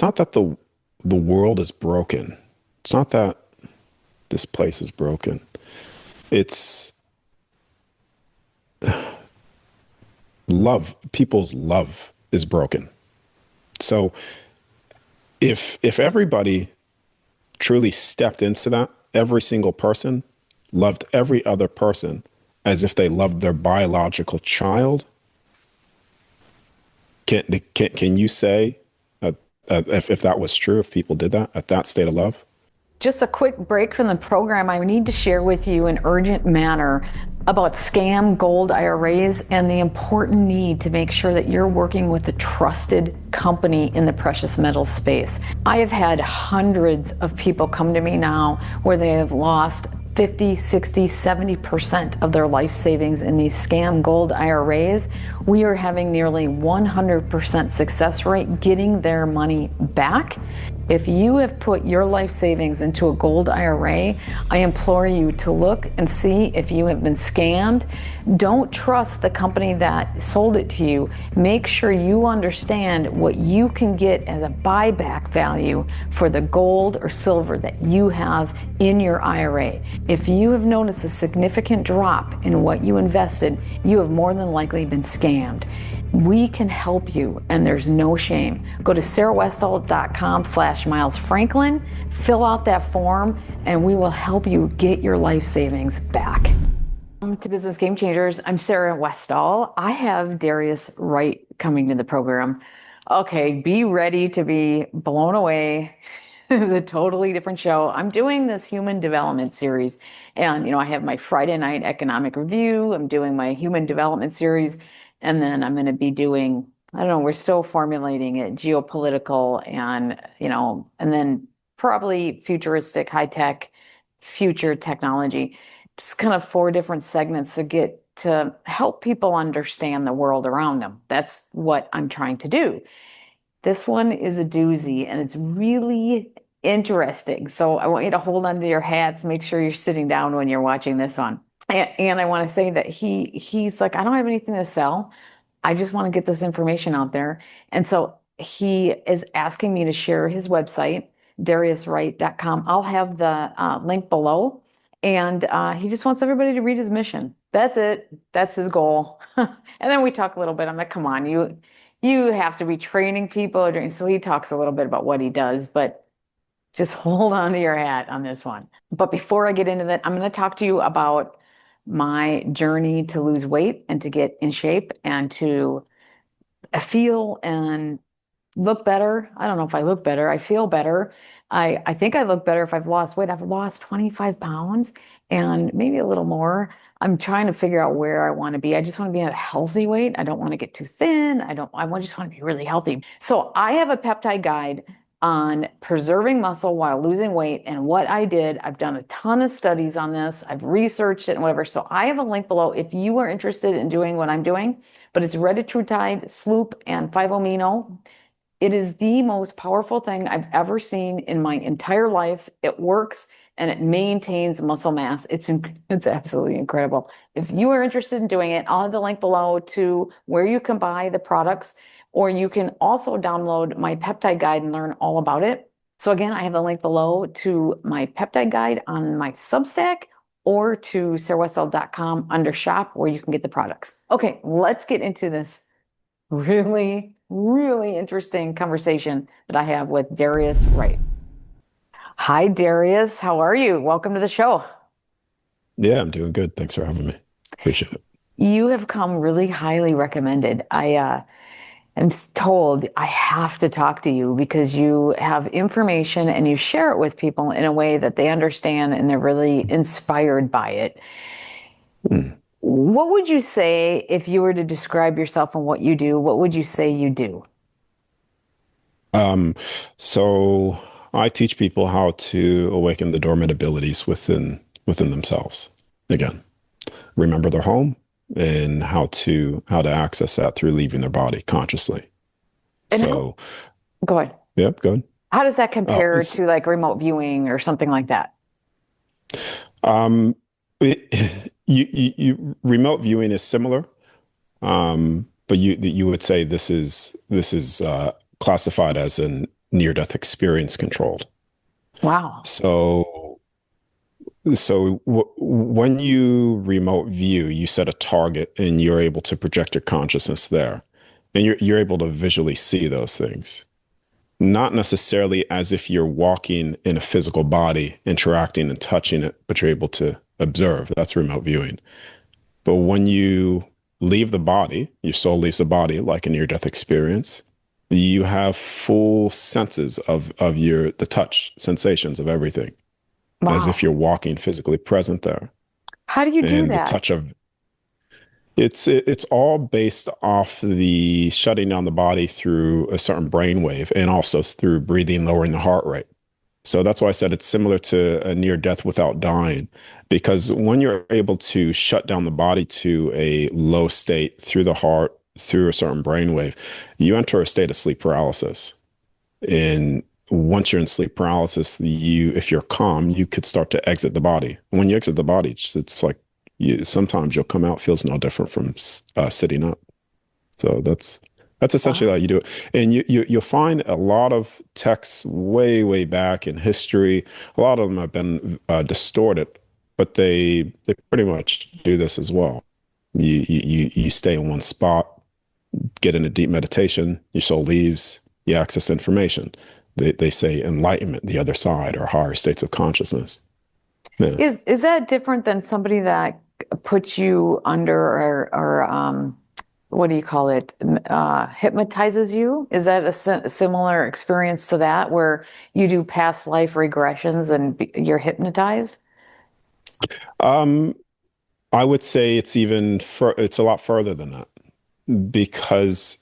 it's not that the world is broken. It's not that this place is broken. It's love. People's love is broken. So if everybody truly stepped into that, every single person loved every other person as if they loved their biological child, can you say if that was true, if people did that at that state of love? Just a quick break from the program. I need to share with you in urgent manner about scam gold IRAs and the important need to make sure that you're working with a trusted company in the precious metal space. I have had hundreds of people come to me now where they have lost 50, 60, 70% of their life savings in these scam gold IRAs. We are having nearly 100% success rate getting their money back. If you have put your life savings into a gold IRA, I implore you to look and see if you have been scammed. Don't trust the company that sold it to you. Make sure you understand what you can get as a buyback value for the gold or silver that you have in your IRA. If you have noticed a significant drop in what you invested, you have more than likely been scammed. We can help you, and there's no shame. Go to sarahwestall.com/Miles Franklin, fill out that form, and we will help you get your life savings back. Welcome to Business Game Changers. I'm Sarah Westall. I have Darius Wright coming to the program. Okay, be ready to be blown away. It's a totally different show. I'm doing this human development series, and I have my Friday night economic review. I'm doing my human development series. And then I'm going to be doing, I don't know, we're still formulating it, geopolitical and then probably futuristic, high tech, future technology. Just kind of 4 different segments to help people understand the world around them. That's what I'm trying to do. This one is a doozy and it's really interesting. So I want you to hold onto your hats, make sure you're sitting down when you're watching this one. And I want to say that he's like, I don't have anything to sell. I just want to get this information out there. And so he is asking me to share his website, dariuswright.com. I'll have the link below. And he just wants everybody to read his mission. That's it. That's his goal. And then we talk a little bit. I'm like, come on, you have to be training people. So he talks a little bit about what he does, but just hold on to your hat on this one. But before I get into that, I'm going to talk to you about my journey to lose weight and to get in shape and to feel and look better. I don't know if I look better. I feel better. I think I look better if I've lost weight. I've lost 25 pounds and maybe a little more. I'm trying to figure out where I want to be. I just want to be at a healthy weight. I don't want to get too thin. Just want to be really healthy. So I have a peptide guide on preserving muscle while losing weight and what I did. I've done a ton of studies on this. I've researched it and whatever. So I have a link below if you are interested in doing what I'm doing, but it's retatrutide, sloop, and 5-amino. It is the most powerful thing I've ever seen in my entire life. It works and it maintains muscle mass. It's absolutely incredible. If you are interested in doing it, I'll have the link below to where you can buy the products. Or you can also download my peptide guide and learn all about it. So again, I have the link below to my peptide guide on my Substack or to sarahwestall.com under shop where you can get the products. Okay, let's get into this really, really interesting conversation that I have with Darius Wright. Hi, Darius. How are you? Welcome to the show. Yeah, I'm doing good. Thanks for having me. Appreciate it. You have come really highly recommended. I'm told I have to talk to you because you have information and you share it with people in a way that they understand and they're really inspired by it. Mm. What would you say if you were to describe yourself and what you do? What would you say you do? Um, so I teach people how to awaken the dormant abilities within themselves. Again, remember their home and how to access that through leaving their body consciously. And So, go ahead. yep, go ahead. How does that Oh, compare to like remote viewing or something like that? um, remote viewing is similar, but you would say this is classified as an near-death experience controlled. Wow. So, when you remote view, you set a target and you're able to project your consciousness there, and you're able to visually see those things. Not necessarily as if you're walking in a physical body, interacting and touching it, but you're able to observe. That's remote viewing. But when you leave the body, your soul leaves the body, like a near-death experience, you have full senses of the touch sensations of everything, as if Wow. you're walking physically present there. How do you do And the that? touch of it's all based off the shutting down the body through a certain brain wave and also through breathing, lowering the heart rate. So that's why I said it's similar to a near death without dying, because when you're able to shut down the body to a low state through the heart, through a certain brainwave, you enter a state of sleep paralysis. And once you're in sleep paralysis, if you're calm, you could start to exit the body. When you exit the body, it's like sometimes you'll come out feels no different from sitting up. So that's essentially Wow. how you do it. And you'll find a lot of texts way back in history. A lot of them have been distorted, but they pretty much do this as well. You stay in one spot, get in a deep meditation, your soul leaves, you access information. They say enlightenment, the other side, or higher states of consciousness. Yeah. Is that different than somebody that puts you under or what do you call it? Hypnotizes you? Is that a similar experience to that where you do past life regressions and you're hypnotized? Um, I would say it's a lot further than that, because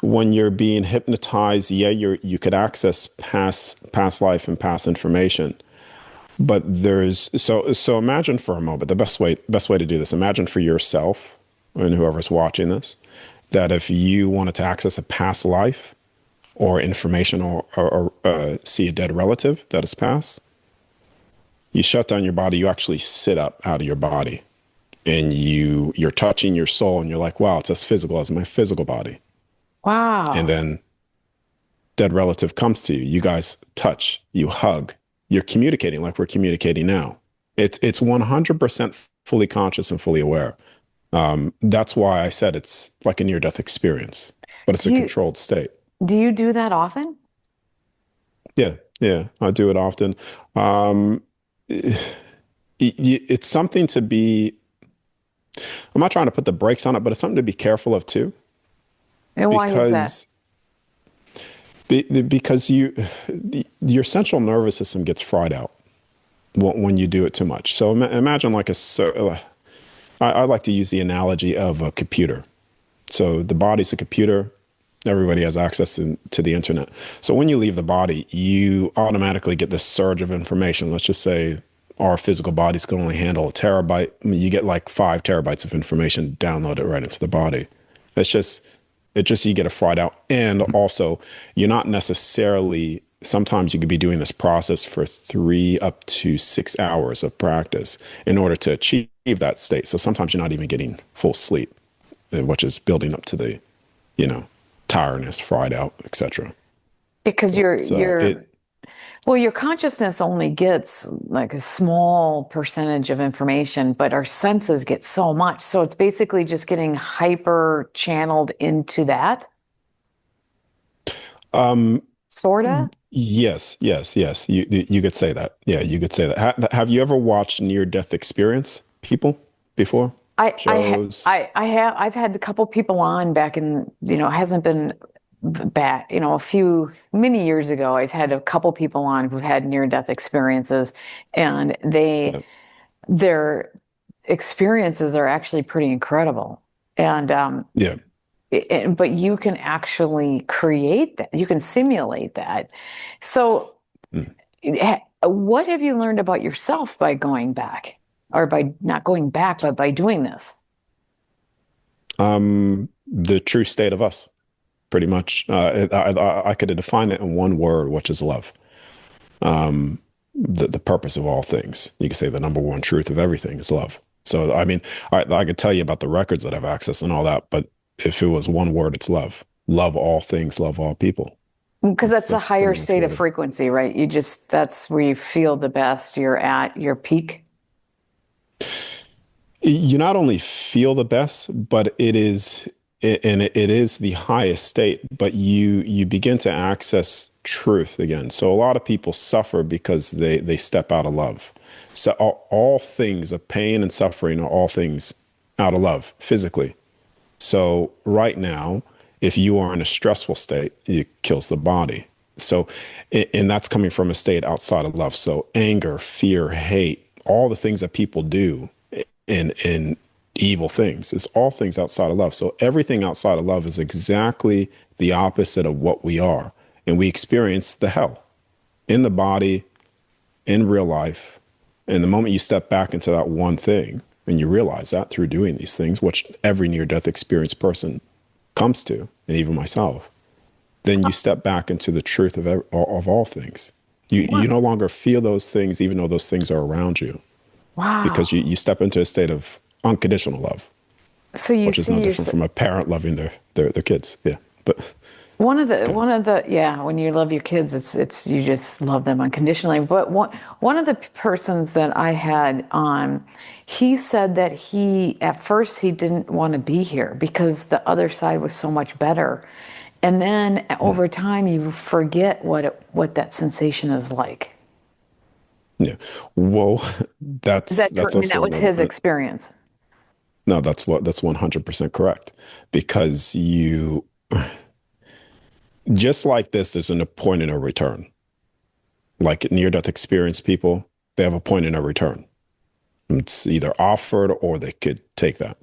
when you're being hypnotized, yeah, you could access past life and past information. But so imagine for a moment, the best way to do this, imagine for yourself and whoever's watching this, that if you wanted to access a past life or information or see a dead relative that has passed, you shut down your body, you actually sit up out of your body, and you're touching your soul and you're like, wow, it's as physical as my physical body. And Wow. then dead relative comes to you, you guys touch, you hug, you're communicating like we're communicating now. It's 100% fully conscious and fully aware. That's why I said it's like a near death experience, but it's Do a you controlled state. do you do that often? Yeah, I do it often. Um, it's something to be, I'm not trying to put the brakes on it, but it's something to be careful of too, And why is that? because because your central nervous system gets fried out when you do it too much. So imagine like I like to use the analogy of a computer. So the body's a computer. Everybody has access to the internet. So when you leave the body, you automatically get this surge of information. Let's just say our physical bodies can only handle a terabyte. I mean, you get like 5 terabytes of information downloaded right into the body. It's just, you get it fried out. And also, you're not necessarily, sometimes you could be doing this process for 3 up to 6 hours of practice in order to achieve that state. So sometimes you're not even getting full sleep, which is building up to the, you know, tiredness, fried out, etc. Because So well, your consciousness only gets like a small percentage of information, but our senses get so much. So it's basically just getting hyper channeled into that, um, sorta. yes, you could say that. Yeah, you could say that. Have you ever watched near death experience people before? Shows. I've had a couple people on back in, it hasn't been back, a few many years ago. I've had a couple people on who've had near-death experiences, and Yeah, their experiences are actually pretty incredible. And yeah. but you can actually create that. You can simulate that. So, Mm. what have you learned about yourself by going back, or by not going back, but by doing this? The true state of us, pretty much. I could define it in one word, which is love. The purpose of all things. You could say the number one truth of everything is love. So, I mean, I could tell you about the records that I've accessed and all that, but if it was one word, it's love. Love all things, love all people. Because that's a That's higher pretty much state what of it. frequency, right? That's where you feel the best. You're at your peak. You not only feel the best, but it is the highest state, but you begin to access truth again. So a lot of people suffer because they step out of love. So all things of pain and suffering are all things out of love physically. So right now, if you are in a stressful state, it kills the body. So, and that's coming from a state outside of love. So anger, fear, hate, all the things that people do in evil things, it's all things outside of love. So everything outside of love is exactly the opposite of what we are. And we experience the hell in the body, in real life. And the moment you step back into that one thing and you realize that through doing these things, which every near death experienced person comes to, and even myself, then you step back into the truth of all things. You What? no longer feel those things, even though those things are around you, because Wow. you step into a state of unconditional love, So you which is no see your different from a parent loving their kids. Yeah. But yeah. one of the yeah, when you love your kids, it's you just love them unconditionally. But one of the persons that I had on, he said that he at first he didn't want to be here because the other side was so much better. And then Mm, over time you forget what that sensation is like. yeah. Whoa. Is that true? That's I mean, that also was his experience. no, that's 100% correct because you just like this, there's an a point in a return. Like near death experience people, they have a point in a return. It's either offered or they could take that.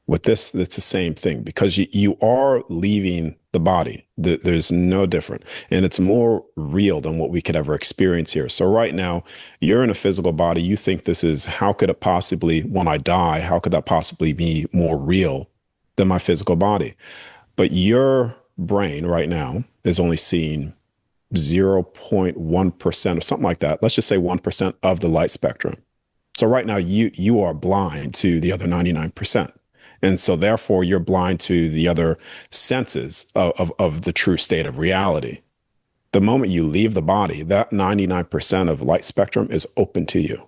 With this, it's the same thing because you are leaving the body. There's no different. And it's more real than what we could ever experience here. So right now, you're in a physical body. You think this is, how could it possibly, when I die, how could that possibly be more real than my physical body? But your brain right now is only seeing 0.1% or something like that. Let's just say 1% of the light spectrum. So right now you are blind to the other 99%. And so therefore you're blind to the other senses of the true state of reality. The moment you leave the body, that 99% of light spectrum is open to you.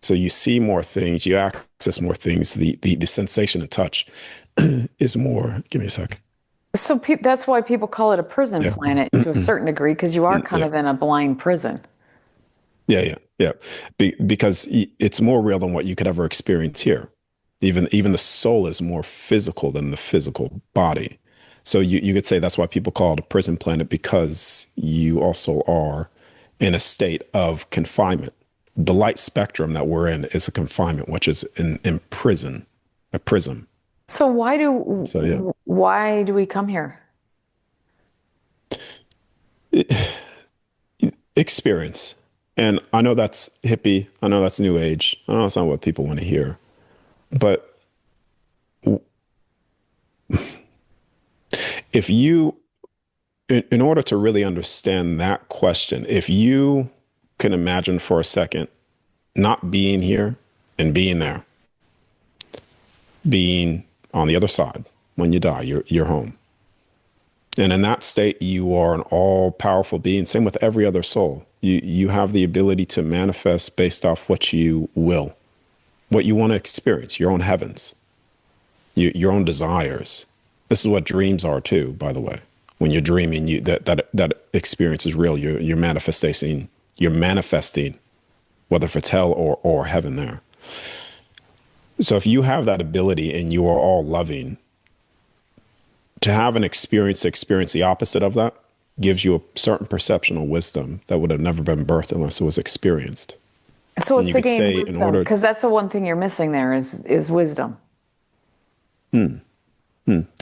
So you see more things, you access more things. The sensation of touch is more. Give me a sec. So that's why people call it a prison Yeah. planet to a certain degree, because you are kind Yeah. of in a blind prison. Yeah. Because it's more real than what you could ever experience here. Even the soul is more physical than the physical body. So you could say that's why people call it a prison planet because you also are in a state of confinement. The light spectrum that we're in is a confinement, which is in prison, a prism. So So yeah, why do we come here? experience. And I know that's hippie. I know that's new age. I know that's not what people want to hear. But if you, in order to really understand that question, if you can imagine for a second not being here and being there, being on the other side when you die, you're home. And in that state, you are an all powerful being. Same with every other soul. You have the ability to manifest based off what you will, what you want to experience, your own heavens, your own desires. This is what dreams are too, by the way. When you're dreaming, that experience is real. You're manifesting, whether if it's hell or heaven there. So if you have that ability and you are all loving, to have an experience to experience the opposite of that gives you a certain perception of wisdom that would have never been birthed unless it was experienced. So And it's you to could gain say, in wisdom, order because that's the one thing you're missing there is wisdom. to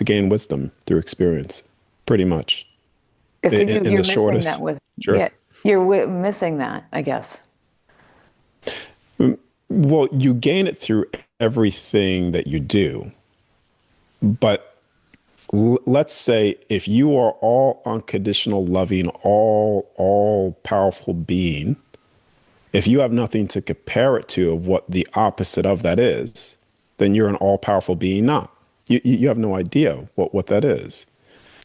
gain wisdom through experience, pretty much, Yeah, so in you're the missing that shortest. with Sure. yeah, you're missing that, I guess. Well, you gain it through everything that you do. But let's say if you are all unconditional, loving, all powerful being, if you have nothing to compare it to of what the opposite of that is, then you're an all powerful being not. You have no idea what that is.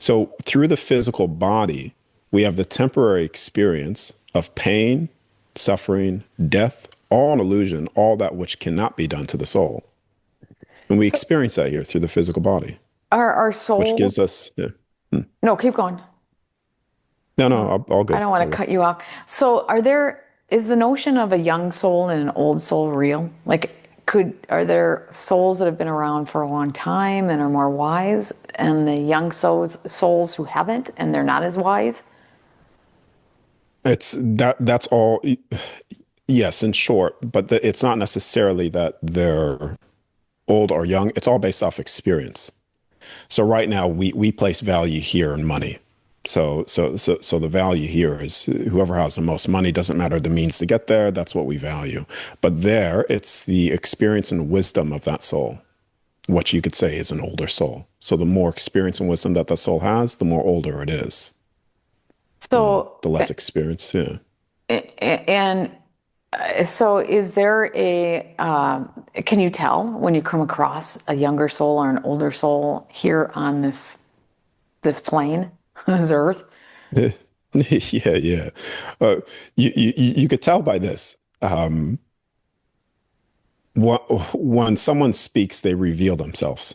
So through the physical body, We have the temporary experience of pain, suffering, death, all an illusion, all that which cannot be done to the soul. And we So experience that here through the physical body, our which souls, gives us, yeah. Hmm. no, keep going. No, no, all I good. don't want All to good. cut you off. So is the notion of a young soul and an old soul real? Like, are there souls that have been around for a long time and are more wise, and the young souls who haven't and they're not as wise? That's all. Yes, in short, but it's not necessarily that they're old or young. It's all based off experience. So right now we place value here in money. So the value here is whoever has the most money, doesn't matter the means to get there, that's what we value. But there it's the experience and wisdom of that soul, what you could say is an older soul. So the more experience and wisdom that the soul has, the more older it is. So, The less experience, yeah. and so is there can you tell when you come across a younger soul or an older soul here on this plane, this earth? Yeah, yeah. Uh, you could tell by this. When someone speaks, they reveal themselves.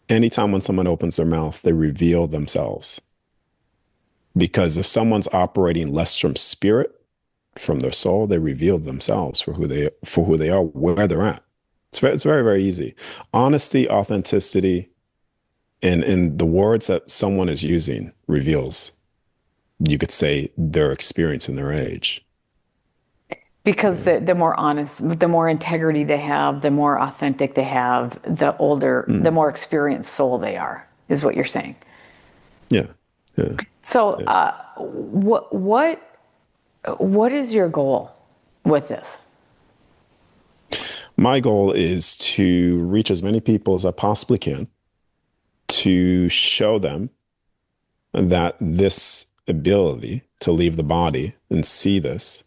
Anytime when someone opens their mouth, they reveal themselves. Because if someone's operating less from spirit, from their soul, they reveal themselves for who they are, where they're at. It's very, very easy. Honesty, authenticity, and the words that someone is using reveals, you could say, their experience and their age. Because the more honest, the more integrity they have, the more authentic they have, the Mm, more experienced soul they are, is what you're saying. yeah, yeah, So, yeah. what is your goal with this? My goal is to reach as many people as I possibly can to show them that this ability to leave the body and see this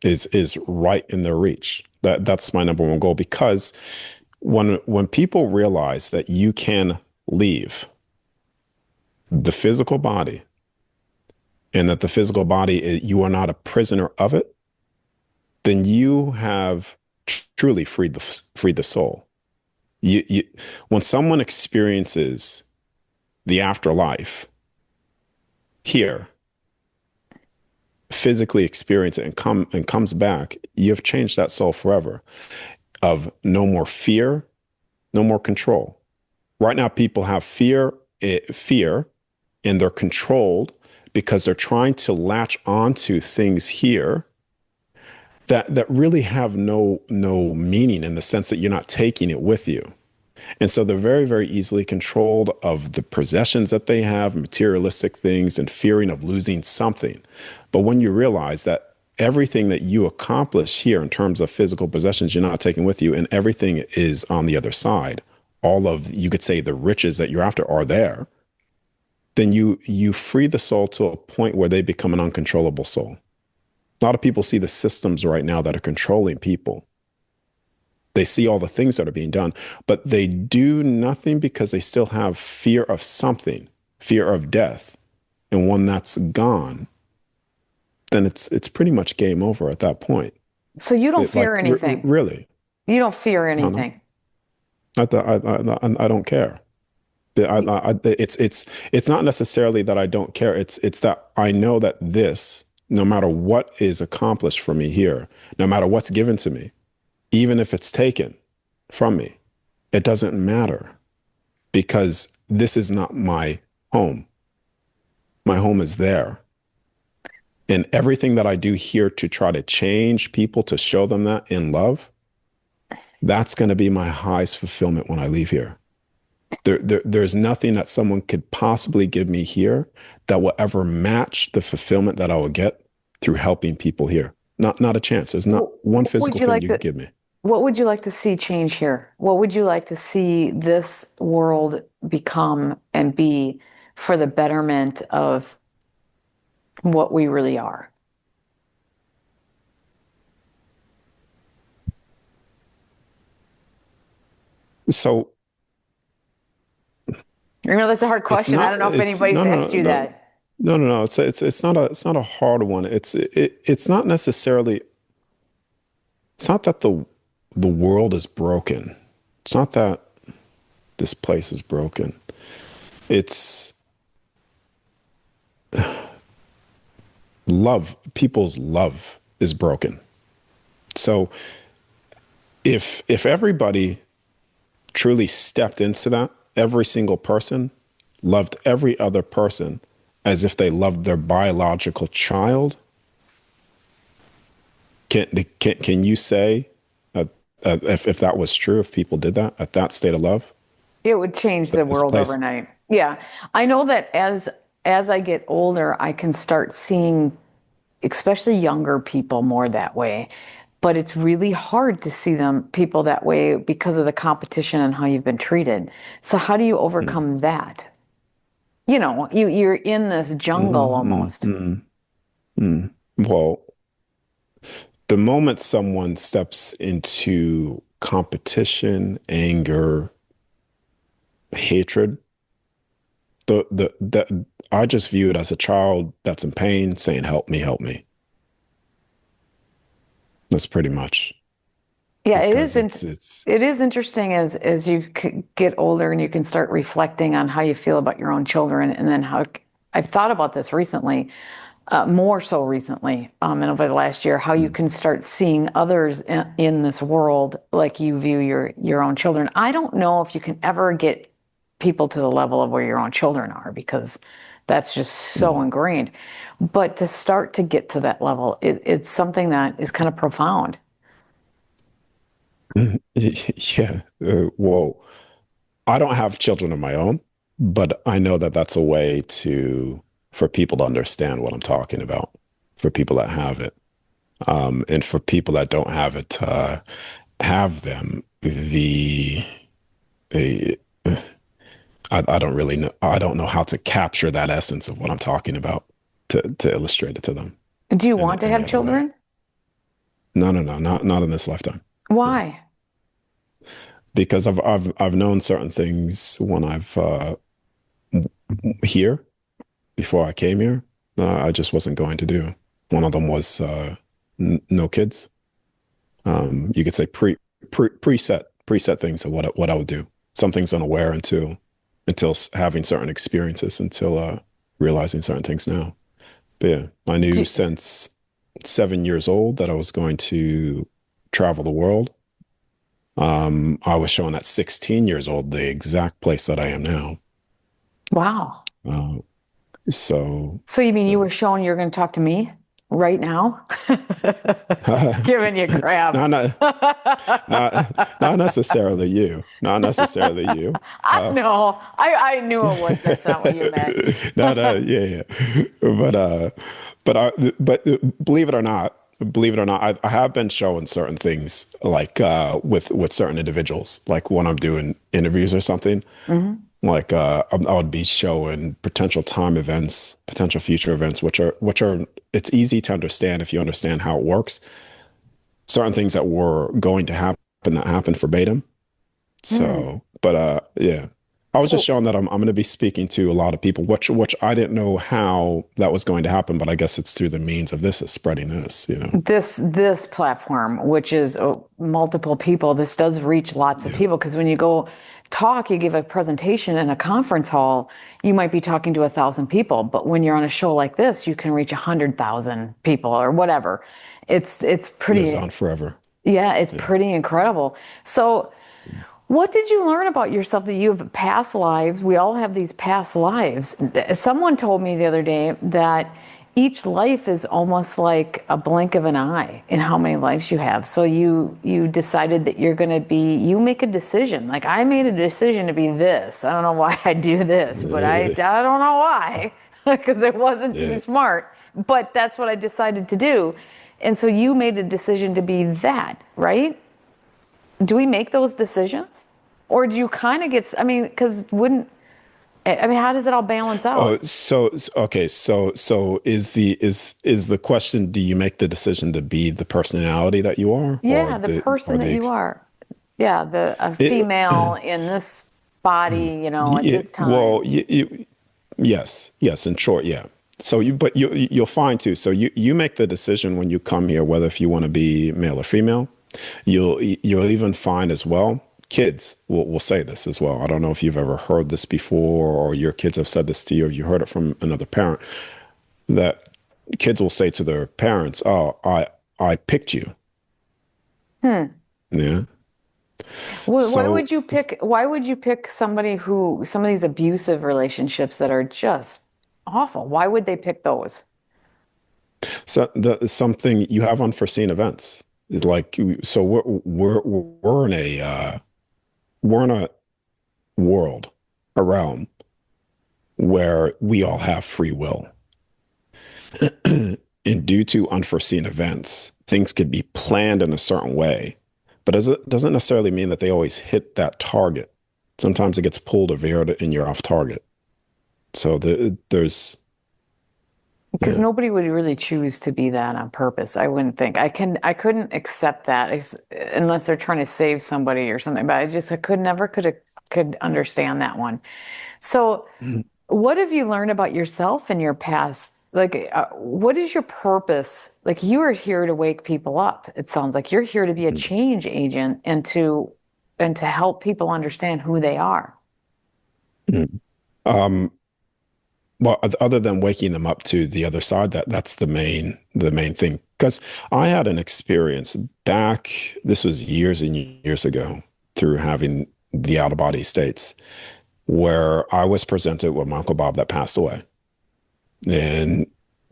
is right in their reach. That's my number one goal because when people realize that you can leave the physical body and that the physical body you are not a prisoner of it, then you have truly freed the soul. You when someone experiences the afterlife here, physically experience it and comes back, you've changed that soul forever. Of no more fear, no more control. Right now, people have fear, and they're controlled because they're trying to latch onto things here that really have no meaning in the sense that you're not taking it with you. And so they're very, very easily controlled of the possessions that they have, materialistic things, and fearing of losing something. But when you realize that everything that you accomplish here in terms of physical possessions, you're not taking with you, and everything is on the other side, all of, you could say, the riches that you're after are there, then you free the soul to a point where they become an uncontrollable soul. A lot of people see the systems right now that are controlling people. They see all the things that are being done, but they do nothing because they still have fear of something, fear of death. And when that's gone, then it's pretty much game over at that point. So you don't It like fear anything. really, You don't fear I don't know. anything. I don't care. It's not necessarily that I don't care. It's that I know that this, no matter what is accomplished for me here, no matter what's given to me, even if it's taken from me, it doesn't matter because this is not my home. My home is there. And everything that I do here to try to change people, to show them that in love, that's going to be my highest fulfillment when I leave here. There's nothing that someone could possibly give me here that will ever match the fulfillment that I will get through helping people here. Not a chance. There's not one What would physical you thing like you to could give me. what would you like to see change here? What would you like to see this world become and be for the betterment of what we really are? So I know that's a hard It's question. I not. don't know if It's anybody's no, no, asked no, you no, that. no, no, no. It's not a hard one. It's not necessarily. It's not that the world is broken. It's not that this place is broken. It's love. People's love is broken. So if everybody truly stepped into that, every single person loved every other person as if they loved their biological child. Can you say if that was true, if people did that at that state of love, It would change the that this world place? overnight. Yeah. I know that as I get older, I can start seeing especially younger people more that way. But it's really hard to see them people that way because of the competition and how you've been treated. So how do you Mm, overcome that? You know, you're in this jungle mm, almost. mm, mm. Well, the moment someone steps into competition, anger, hatred, the I just view it as a child that's in pain saying, "Help me, help me." That's pretty much Yeah, because it's it is interesting as you get older and you can start reflecting on how you feel about your own children, and then how I've thought about this recently, more so recently, and over the last year, how you mm, can start seeing others in this world like you view your own children. I don't know if you can ever get people to the level of where your own children are because that's just so mm. ingrained. But to start to get to that level, it's something that is kind of profound. Yeah. Well, I don't have children of my own, but I know that that's a way to for people to understand what I'm talking about, for people that have it, and for people that don't have it, have them. The I don't really know. I don't know how to capture that essence of what I'm talking about to illustrate it to them Do you in want to any have other way. children? No, no, no, not in this lifetime. No, Why? because I've known certain things when I've here before I came here that I just wasn't going to do. One of them was n no kids. You could say preset things of what I would do. Some things unaware until having certain experiences, until realizing certain things now. But yeah, I knew Do, since 7 years old that I was going to travel the world. I was shown at 16 years old the exact place that I am now. wow. Uh, so, So you mean uh, you were showing you're going to talk to me right now? Giving you crap. not, not, not necessarily you, not necessarily you. I Uh, know. I knew it was. That's not what you meant. not, yeah, yeah, but believe it or not, I have been showing certain things like with certain individuals, like when I'm doing interviews or something. Mhm. Like I would be showing potential time events, potential future events, which are it's easy to understand if you understand how it works. Certain things that were going to happen that happened verbatim. Hmm. So, but yeah, I was just So showing that I'm going to be speaking to a lot of people, which I didn't know how that was going to happen, but I guess it's through the means of this, is spreading this, you know. this platform, which is multiple people, this does reach lots of Yeah. people because when you go talk, you give a presentation in a conference hall, you might be talking to 1,000 people, but when you're on a show like this, you can reach 100,000 people or whatever. It's Lives pretty, on forever. yeah, it's Yeah. pretty incredible. So what did you learn about yourself that you have past lives? We all have these past lives. Someone told me the other day that each life is almost like a blink of an eye in how many lives you have. So you decided that you're going to be, you make a decision. Like I made a decision to be this. I don't know why I do this, but I Yeah. don't know why because it wasn't too Yeah. smart. But that's what I decided to do. And so you made a decision to be that, right? Do we make those decisions? Or do you kind of get, I mean, because wouldn't, I mean, how does it all balance Oh, out? okay. So is the question, do you make the decision to be the personality that you are, or Yeah, the person the that you are. Yeah, the a it female in this. body, at Yeah, this well, time. yes, yes, in short, yeah. So but you'll find too. So you make the decision when you come here whether if you want to be male or female. You'll even find as well. Kids will say this as well. I don't know if you've ever heard this before, or your kids have said this to you, or you heard it from another parent. That kids will say to their parents, "Oh, I picked you." Hmm. Yeah. Why So would you pick, why would you pick somebody who, some of these abusive relationships that are just awful? Why would they pick those? so the something you have unforeseen events. It's like so we're in a world, a realm where we all have free will. And due to unforeseen events, things could be planned in a certain way, but it doesn't necessarily mean that they always hit that target. Sometimes it gets pulled or veered and you're off target. So there's, Because yeah. nobody would really choose to be that on purpose. I wouldn't think. I couldn't accept that unless they're trying to save somebody or something. But I could never could understand that one. So, what have you learned about yourself in your past? Like, what is your purpose? Like, you are here to wake people up. It sounds like you're here to be a change agent and to help people understand who they are. Um, well, other than waking them up to the other side, that's the main thing. Because I had an experience back, this was years and years ago, through having the out of body states, where I was presented with my Uncle Bob that passed away. And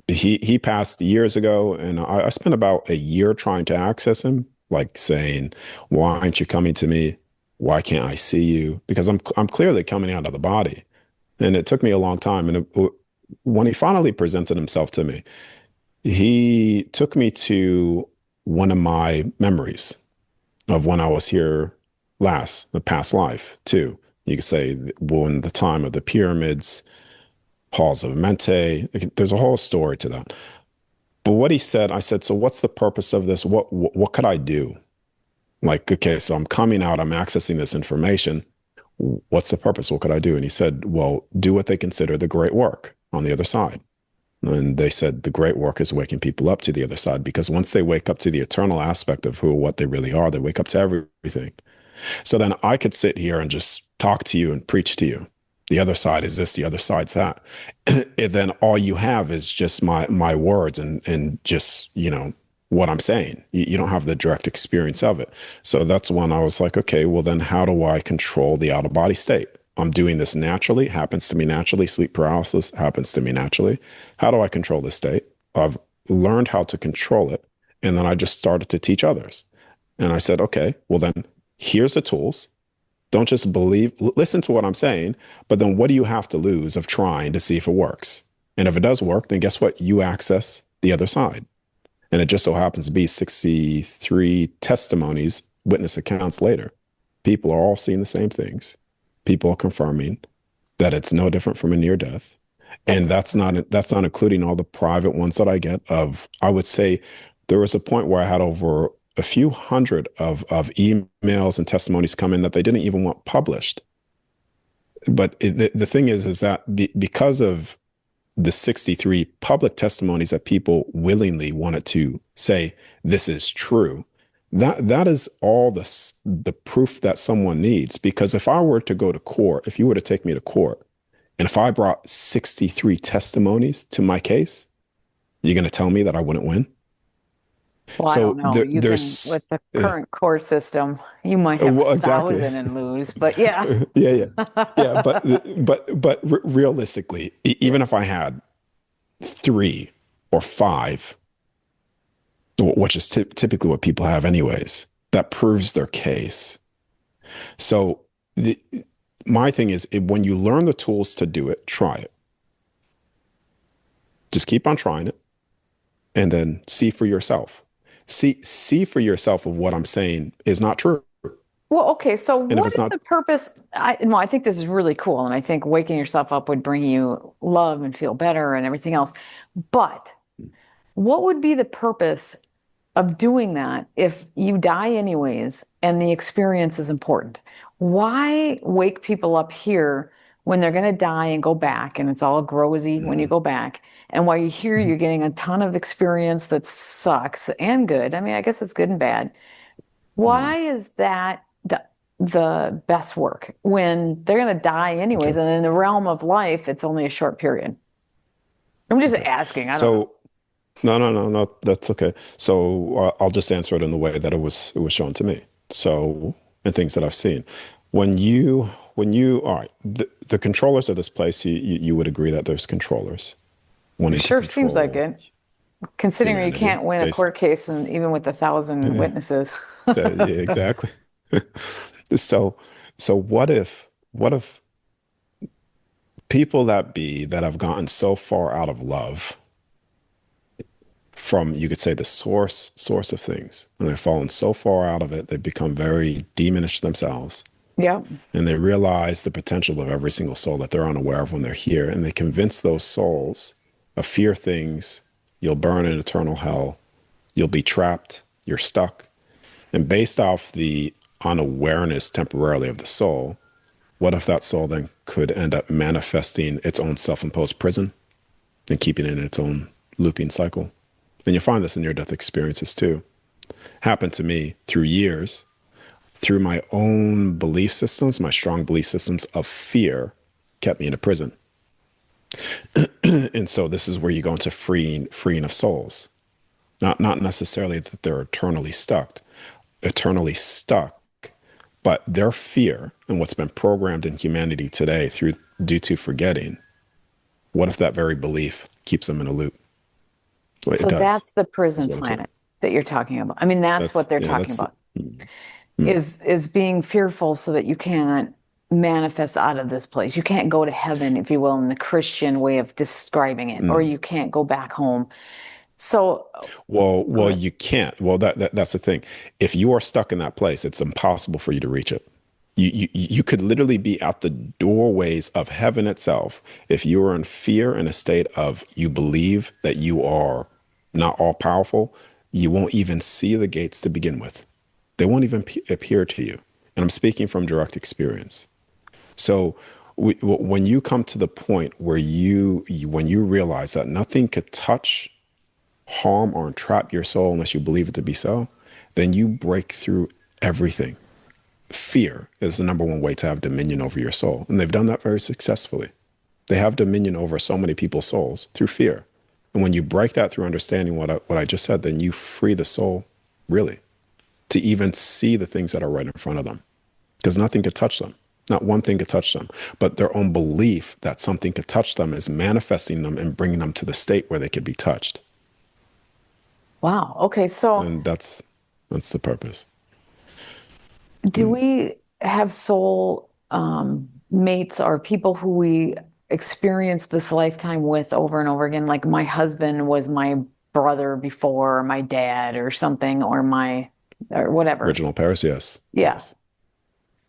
he passed years ago, and I spent about a year trying to access him, like saying, "Why aren't you coming to me? Why can't I see you?" Because I'm clearly coming out of the body, and it took me a long time. And when he finally presented himself to me, he took me to one of my memories of when I was here last, the past life too. You could say when the time of the pyramids, halls of Mente. There's a whole story to that. But what he said, I said, so what's the purpose of this? What could I do? Like, okay, so I'm coming out, I'm accessing this information. What's the purpose? What could I do? And he said, well, do what they consider the great work on the other side. And they said the great work is waking people up to the other side because once they wake up to the eternal aspect of who or what they really are, they wake up to everything. So then I could sit here and just talk to you and preach to you. The other side is this, the other side's that. And then all you have is just my words and just, what I'm saying. You don't have the direct experience of it. So that's when I was like, okay, well then how do I control the out of body state? I'm doing this naturally, happens to me naturally. Sleep paralysis happens to me naturally. How do I control this state? I've learned how to control it. And then I just started to teach others. And I said, okay, well then here's the tools. Don't just believe, listen to what I'm saying, but then what do you have to lose of trying to see if it works? And if it does work, then guess what? You access the other side. And it just so happens to be 63 testimonies, witness accounts later. People are all seeing the same things. People are confirming that it's no different from a near death. And That's that's not including all the private ones that I get of, I would say there was a point where I had over a few hundred of emails and testimonies come in that they didn't even want published. But the thing is that because of the 63 public testimonies that people willingly wanted to say, this is true, that is all the proof that someone needs. Because if I were to go to court, if you were to take me to court, and if I brought 63 testimonies to my case, you're going to tell me that I wouldn't win? Well, I don't So know. You can, there's, with the current court system, you might have a well, exactly. thousand and lose, but yeah. Yeah, yeah, yeah. But realistically, even if I had three or five, which is typically what people have anyways, that proves their case. So my thing is, when you learn the tools to do it, try it. Just keep on trying it, and then see for yourself. See for yourself of what I'm saying is not true. Well, okay, so And if what it's is not, the purpose? I think this is really cool, and I think waking yourself up would bring you love and feel better and everything else. But what would be the purpose of doing that if you die anyways? and the experience is important. Why wake people up here when they're going to die and go back, and it's all rosy when you Mhm. go back? And while you're here, Mhm. you're getting a ton of experience that sucks and good. I mean, I guess it's good and bad. Mhm. Why is that the best work when they're going to die anyways? Okay. And in the realm of life, it's only a short period. I'm just Okay. asking. I don't know. So no, no, no, no. That's okay. So I'll just answer it in the way that it was shown to me. So and things that I've seen. When you all right, the controllers of this place, you would agree that there's controllers It wanting to sure seems like control it, considering you humanity, can't win a court basically. case and even with 1,000 witnesses. Yeah, exactly. So so what if people that have gotten so far out of love from, you could say, the source of things, and they've fallen so far out of it, they've become very demonish themselves, Yep. and they realize the potential of every single soul that they're unaware of when they're here, and they convince those souls of fear things. You'll burn in eternal hell, you'll be trapped, you're stuck. And based off the unawareness temporarily of the soul, what if that soul then could end up manifesting its own self-imposed prison and keeping it in its own looping cycle? And you'll find this in near-death experiences too. Happened to me through years, through my own belief systems, my strong belief systems of fear kept me in a prison. And so this is where you go into freeing of souls. Not necessarily that they're eternally stuck, but their fear and what's been programmed in humanity today through due to forgetting. What if that very belief keeps them in a loop? Well, it So does. that's the Is prison what I'm saying. planet that you're talking about. I mean, that's That's what they're yeah. talking That's about mm, is being fearful so that you can't manifest out of this place. You can't go to heaven, if you will, in the Christian way of describing it, or mm. you can't go back home. So, go Well, ahead. you can't. Well, that's the thing. If you are stuck in that place, it's impossible for you to reach it. You could literally be at the doorways of heaven itself if you are in fear, in a state of you believe that you are not all powerful. You won't even see the gates to begin with. They won't even appear to you. And I'm speaking from direct experience. So when you come to the point where when you realize that nothing could touch, harm, or entrap your soul unless you believe it to be so, then you break through everything. Fear is the number one way to have dominion over your soul. And they've done that very successfully. They have dominion over so many people's souls through fear. And when you break that through understanding what I just said, then you free the soul, really, to even see the things that are right in front of them. Because nothing could touch them. Not one thing could touch them. But their own belief that something could touch them is manifesting them and bringing them to the state where they could be touched. Wow. Okay. So, And that's the purpose. do we have soul mates or people who we experience this lifetime with over and over again? Like my husband was my brother before, or my dad, or something, or my, or whatever. Original Paris, yes. Yeah. Yes.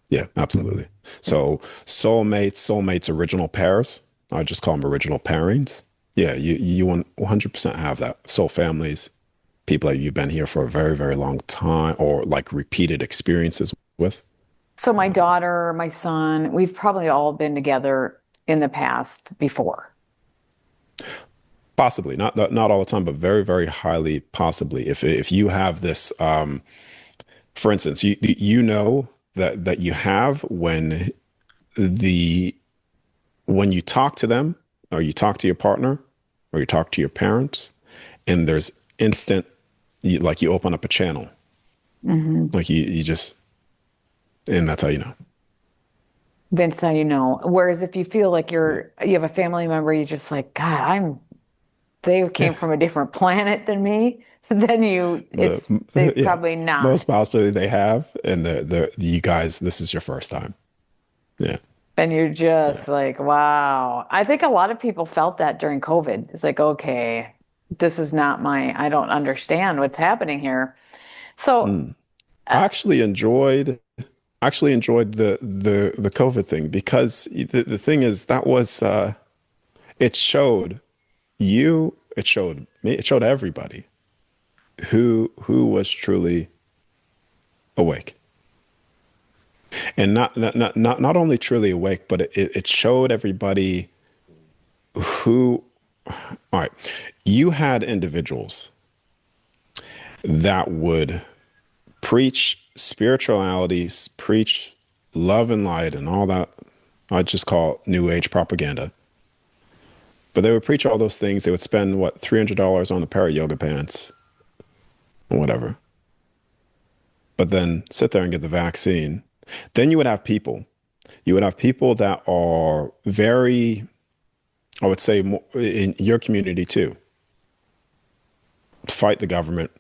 Yeah, absolutely. It's, So soulmates, original pairs. I just call them original pairings. Yeah, you 100% have that. Soul families, people that you've been here for a very, very long time or like repeated experiences with. so my daughter, my son, we've probably all been together in the past before. Possibly, not all the time, but very, very highly possibly. If you have this, for instance, you know that you have the when you talk to them or you talk to your partner or you talk to your parents and there's instant like you open up a channel Hmm. like you just and that's how you know. That's how you know. Whereas if you feel like Yeah. you have a family member, you're just like, God, they came from a different planet than me, then the they yeah, probably not. most possibly they have, and the you guys, this is your first time. Yeah. And you're Yeah. just like, wow. I think a lot of people felt that during COVID. It's like, okay, this is not I don't understand what's happening here. So, Mm. I actually enjoyed the COVID thing because the thing is that was it showed it showed me, it showed everybody who was truly awake. And not only truly awake, but it showed everybody who, all right, you had individuals that would preach spirituality, preach love and light and all that. I just call it new age propaganda. But they would preach all those things. They would spend what, $300 on a pair of yoga pants or whatever. But then sit there and get the vaccine. Then you would have people. You would have people that are very, I would say, more in your community too, fight the government,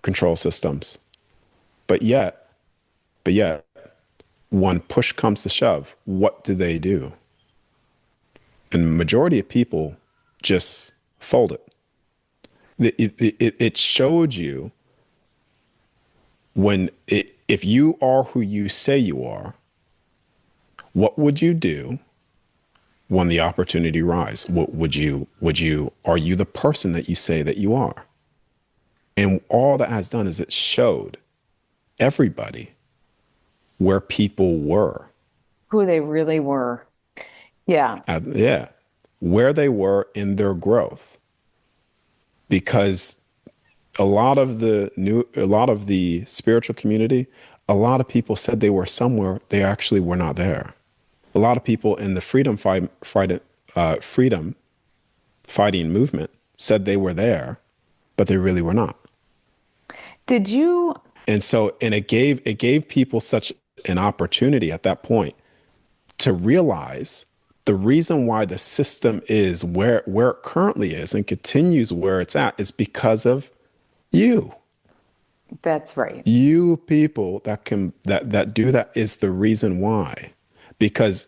control systems. But yet, when push comes to shove, what do? And the majority of people just fold it. It showed you if you are who you say you are, what would you do when the opportunity rise? What are you the person that you say that you are? And all that has done is it showed everybody where people were. Who they really were. Yeah. Yeah. Where they were in their growth. Because a lot of the spiritual community, a lot of people said they were somewhere, they actually were not there. A lot of people in the freedom fighting movement said they were there, but they really were not. Did you? And it gave people such an opportunity at that point to realize the reason why the system is where it currently is and continues where it's at is because of you. That's right. You people that do that is the reason why. Because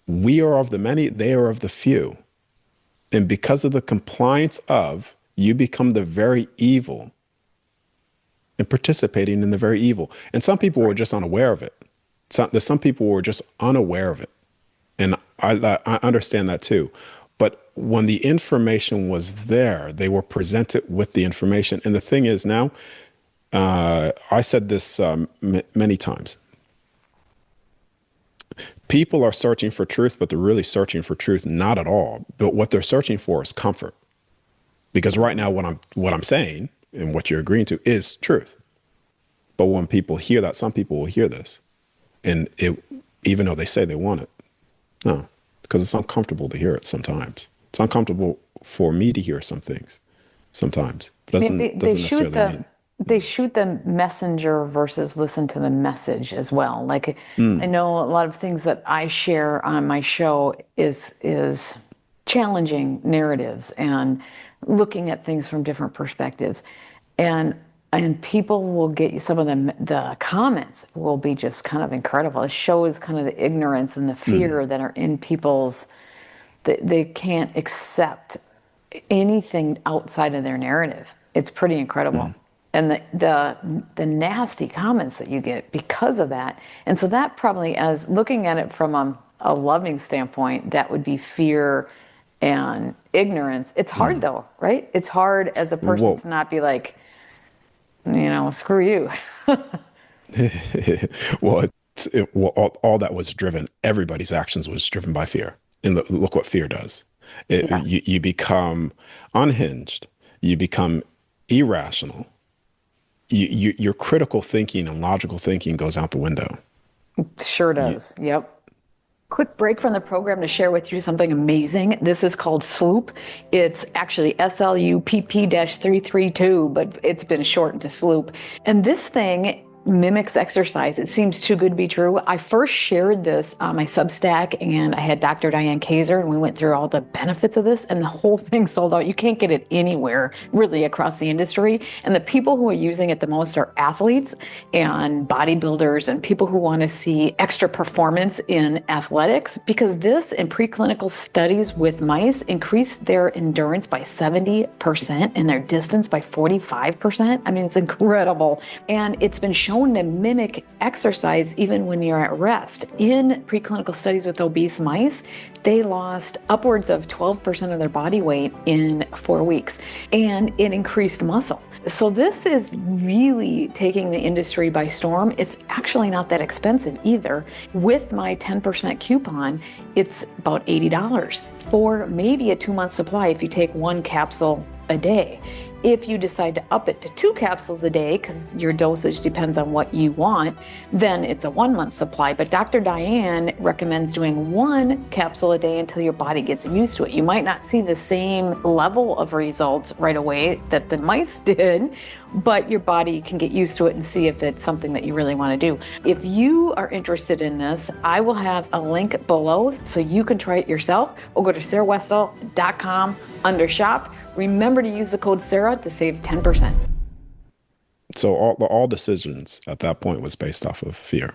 we are of the many, they are of the few. And because of the compliance of, you become the very evil and participating in the very evil. And some people were just unaware of it. Some people were just unaware of it. And I understand that too. But when the information was there, they were presented with the information. And the thing is now, I said this many times. People are searching for truth, but they're really searching for truth not at all. But what they're searching for is comfort. Because right now, what I'm saying and what you're agreeing to is truth. But when people hear that, some people will hear this, and even though they say they want it, no, because it's uncomfortable to hear it sometimes. It's uncomfortable for me to hear some things sometimes. It doesn't necessarily mean. They shoot the messenger versus listen to the message as well. Like I know a lot of things that I share on my show is challenging narratives and looking at things from different perspectives. And people will get you, some of the comments will be just kind of incredible. It shows kind of the ignorance and the fear that are in people's, they can't accept anything outside of their narrative. It's pretty incredible. And the nasty comments that you get because of that. And so that probably, as looking at it from a loving standpoint, that would be fear and ignorance. It's hard though, right? It's hard as a person to not be like, screw you. Well, all that was driven, everybody's actions was driven by fear. And look what fear does. You become unhinged. You become irrational. Your critical thinking and logical thinking goes out the window. Sure does. Yep. Quick break from the program to share with you something amazing. This is called Sloop. It's actually SLUPP-332, but it's been shortened to Sloop. And this thing mimics exercise. It seems too good to be true. I first shared this on my Substack, and I had Dr. Diane Kaiser, and we went through all the benefits of this, and the whole thing sold out. You can't get it anywhere really across the industry. And the people who are using it the most are athletes and bodybuilders and people who want to see extra performance in athletics, because this and preclinical studies with mice increased their endurance by 70% and their distance by 45%. I mean, it's incredible. And it's been shown shown to mimic exercise even when you're at rest. In preclinical studies with obese mice, they lost upwards of 12% of their body weight in 4 weeks, and it increased muscle. So this is really taking the industry by storm. It's actually not that expensive either. With my 10% coupon, it's about $80 for maybe a 2-month supply if you take 1 capsule a day. If you decide to up it to 2 capsules a day, because your dosage depends on what you want, then it's a 1-month supply. But Dr. Diane recommends doing 1 capsule a day until your body gets used to it. You might not see the same level of results right away that the mice did, but your body can get used to it and see if it's something that you really want to do. If you are interested in this, I will have a link below so you can try it yourself. Or go to sarahwestall.com under shop. Remember to use the code Sarah to save 10%. So all decisions at that point was based off of fear.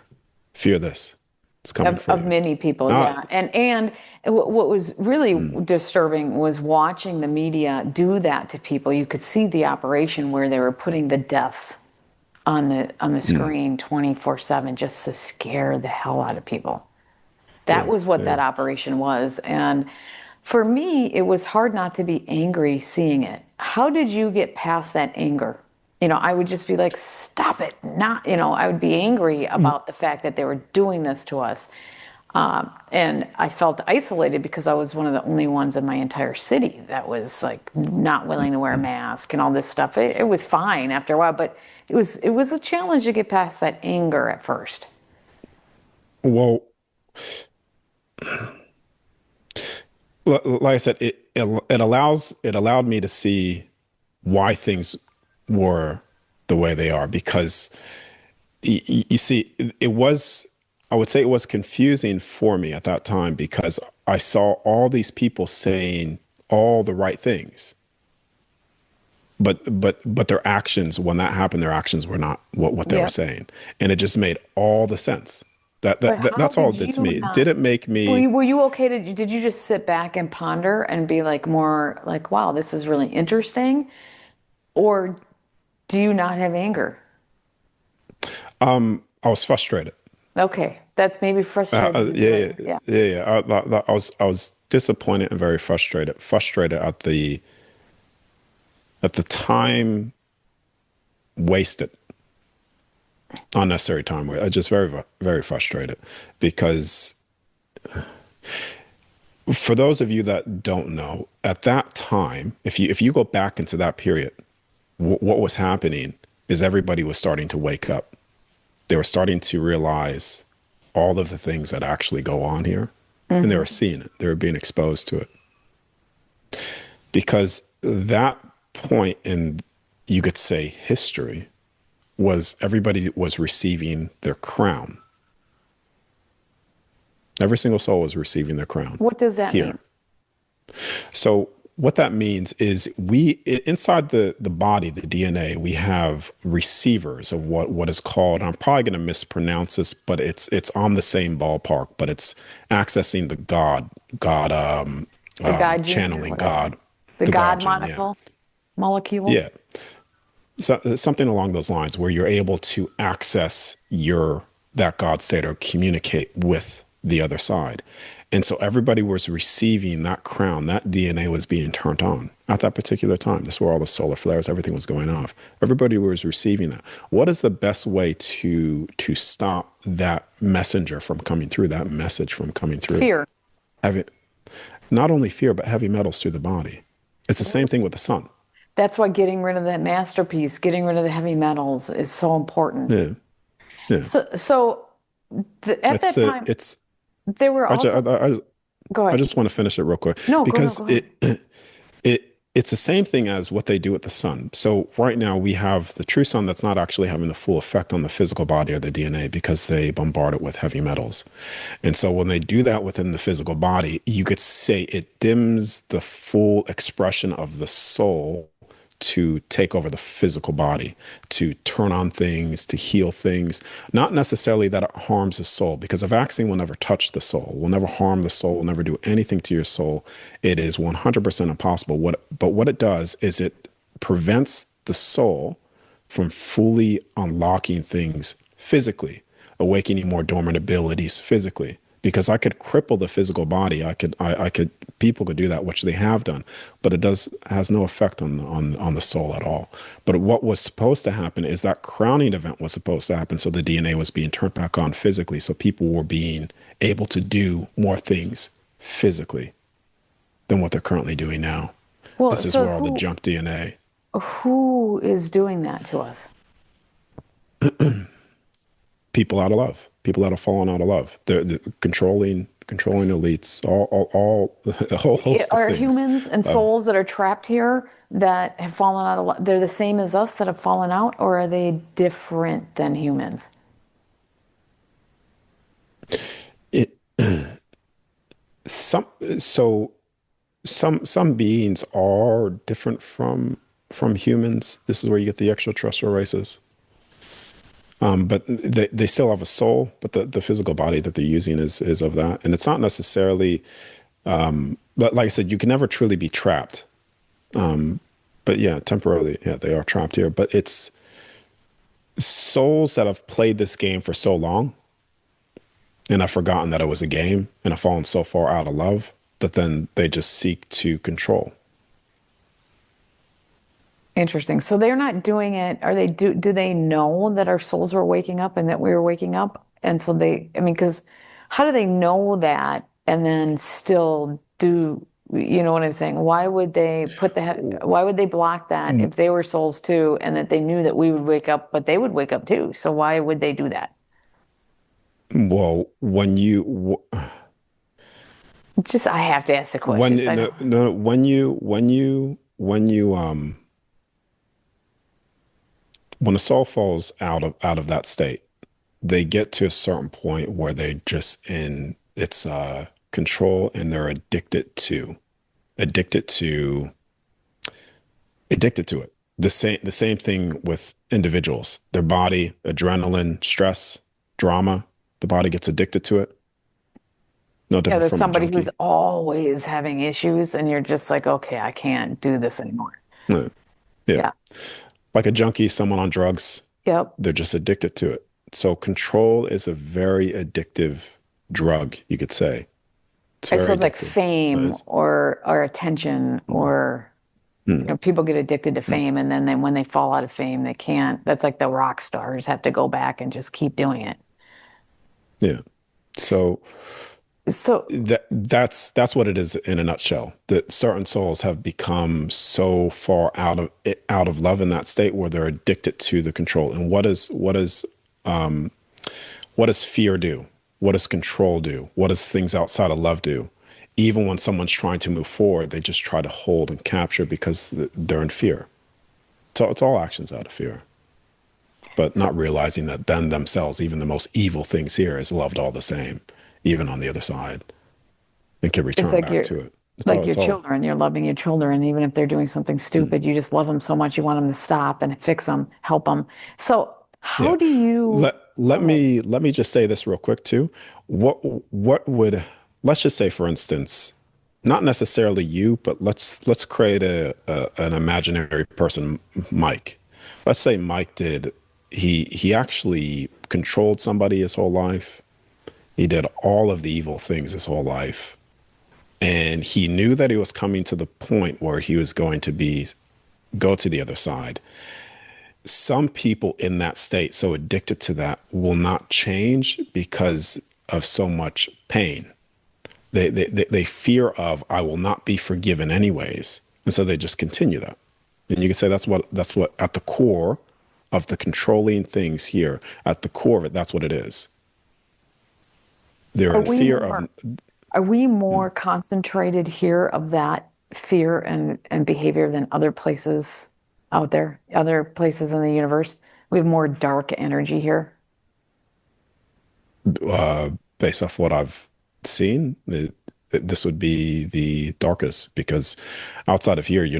Fear this. It's coming for Of you. many people, Not, yeah. And what was really disturbing was watching the media do that to people. You could see the operation where they were putting the deaths on the screen 24/7 just to scare the hell out of people. That yeah, was what yeah. that operation was. And for me, it was hard not to be angry seeing it. How did you get past that anger? I would just be like, stop it. Not, I would be angry about the fact that they were doing this to us. And I felt isolated because I was one of the only ones in my entire city that was like not willing to wear a mask and all this stuff. It was fine after a while, but it was a challenge to get past that anger at first. Well, like I said, it allowed me to see why things were the way they are because you see, I would say it was confusing for me at that time because I saw all these people saying all the right things, but their actions, when that happened, their actions were not what they were Yeah. saying, and it just made all the sense. But how That's all did it did to you me. It not? didn't make Were me. you, were you okay to, did you just sit back and ponder and be like more like, wow, this is really interesting? Or do you not have anger? I was frustrated. Okay, that's maybe frustrated is Yeah, good. yeah, Yeah. yeah, yeah. I was disappointed and very frustrated. Frustrated at the time wasted, unnecessary time. I just very frustrated because for those of you that don't know, at that time, if you go back into that period, what was happening is everybody was starting to wake up. They were starting to realize all of the things that actually go on here, and they were seeing it. They were being exposed to it because that point in, you could say, history was everybody was receiving their crown. Every single soul was receiving their crown What does that here. mean? So what that means is inside the body, the DNA, we have receivers of what is called, I'm probably going to mispronounce this, but it's on the same ballpark, but it's accessing the God, The God gene or channeling whatever. God, The the God God gene. Yeah. molecule? Yeah. So something along those lines where you're able to access that God state or communicate with the other side. And so everybody was receiving that crown, that DNA was being turned on at that particular time. That's where all the solar flares, everything was going off. Everybody was receiving that. What is the best way to stop that messenger from coming through, that message from coming through? Fear. Having not only fear, but heavy metals through the body. It's the same thing with the sun. That's why getting rid of that masterpiece, getting rid of the heavy metals is so important. Yeah. Yeah. So at It's that the time, it's there were I just, also, I, go I ahead. just want to finish it real quick No, no, because go ahead. it's the same thing as what they do with the sun. So right now we have the true sun that's not actually having the full effect on the physical body or the DNA because they bombard it with heavy metals. And so when they do that within the physical body, you could say it dims the full expression of the soul to take over the physical body, to turn on things, to heal things. Not necessarily that it harms the soul, because a vaccine will never touch the soul, will never harm the soul, will never do anything to your soul. It is 100% impossible. But what it does is it prevents the soul from fully unlocking things physically, awakening more dormant abilities physically. Because I could cripple the physical body. People could do that, which they have done, but it has no effect on the soul at all. But what was supposed to happen is that crowning event was supposed to happen. So the DNA was being turned back on physically. So people were being able to do more things physically than what they're currently doing now. Well, This is so where all the junk DNA. who is doing that to us? People out of love, people that have fallen out of love. They're controlling elites, all a whole host of Are things. humans and Of souls that are trapped here that have fallen out of they're the same as us that have fallen out, or are they different than humans? it, some so some beings are different from humans. This is where you get the extraterrestrial races. But they still have a soul, but the physical body that they're using is of that, and it's not necessarily. But like I said, you can never truly be trapped. But yeah, temporarily, yeah, they are trapped here. But it's souls that have played this game for so long and have forgotten that it was a game and have fallen so far out of love that then they just seek to control. Interesting. So they're not doing it. Are they do they know that our souls were waking up and that we were waking up? And so I mean, because how do they know that and then still do, you know what I'm saying? Why would they block that if they were souls too and that they knew that we would wake up, but they would wake up too. So why would they do that? Well, It's just I have to ask the when questions. I no, know. no, when a soul falls out of that state, they get to a certain point where they just in it's control, and they're addicted to addicted to it. The same thing with individuals. Their body, adrenaline, stress, drama, the body gets addicted to it. No Yeah, different there's from a somebody who's junkie. always having issues and you're just like, okay, I can't do this anymore. Yeah. Yeah. Yeah. Like a junkie, someone on drugs, Yep. they're just addicted to it. So control is a very addictive drug, you could say. It's I very suppose like addictive. So fame it's, or attention or mm, people get addicted to mm, fame and then when they fall out of fame, they can't. That's like the rock stars have to go back and just keep doing it. yeah. So So, that's what it is in a nutshell. That certain souls have become so far out of love in that state where they're addicted to the control. And what does fear do? What does control do? What does things outside of love do? Even when someone's trying to move forward, they just try to hold and capture because they're in fear. So it's all actions out of fear, but so not realizing that then themselves, even the most evil things here, is loved all the same, even on the other side, and can it's return back to it. It's all. like your It's all. children. You're loving your children, even if they're doing something Mm, stupid, you just love them so much. You want them to stop and fix them, help them. So, yeah. how do you go Let ahead? me just say this real quick too. What what would let's just say, for instance, not necessarily you, but let's create an imaginary person, Mike. Let's say Mike did he actually controlled somebody his whole life. He did all of the evil things his whole life. And he knew that he was coming to the point where he was going to go to the other side. Some people in that state, so addicted to that, will not change because of so much pain. They fear of, I will not be forgiven anyways. And so they just continue that. And you can say that's what at the core of the controlling things here, at the core of it, that's what it is. They're Are in we fear of. more are we more concentrated here of that fear and behavior than other places out there, other places in the universe? We have more dark energy here. uh, Based off what I've seen, this would be the darkest because outside of here, you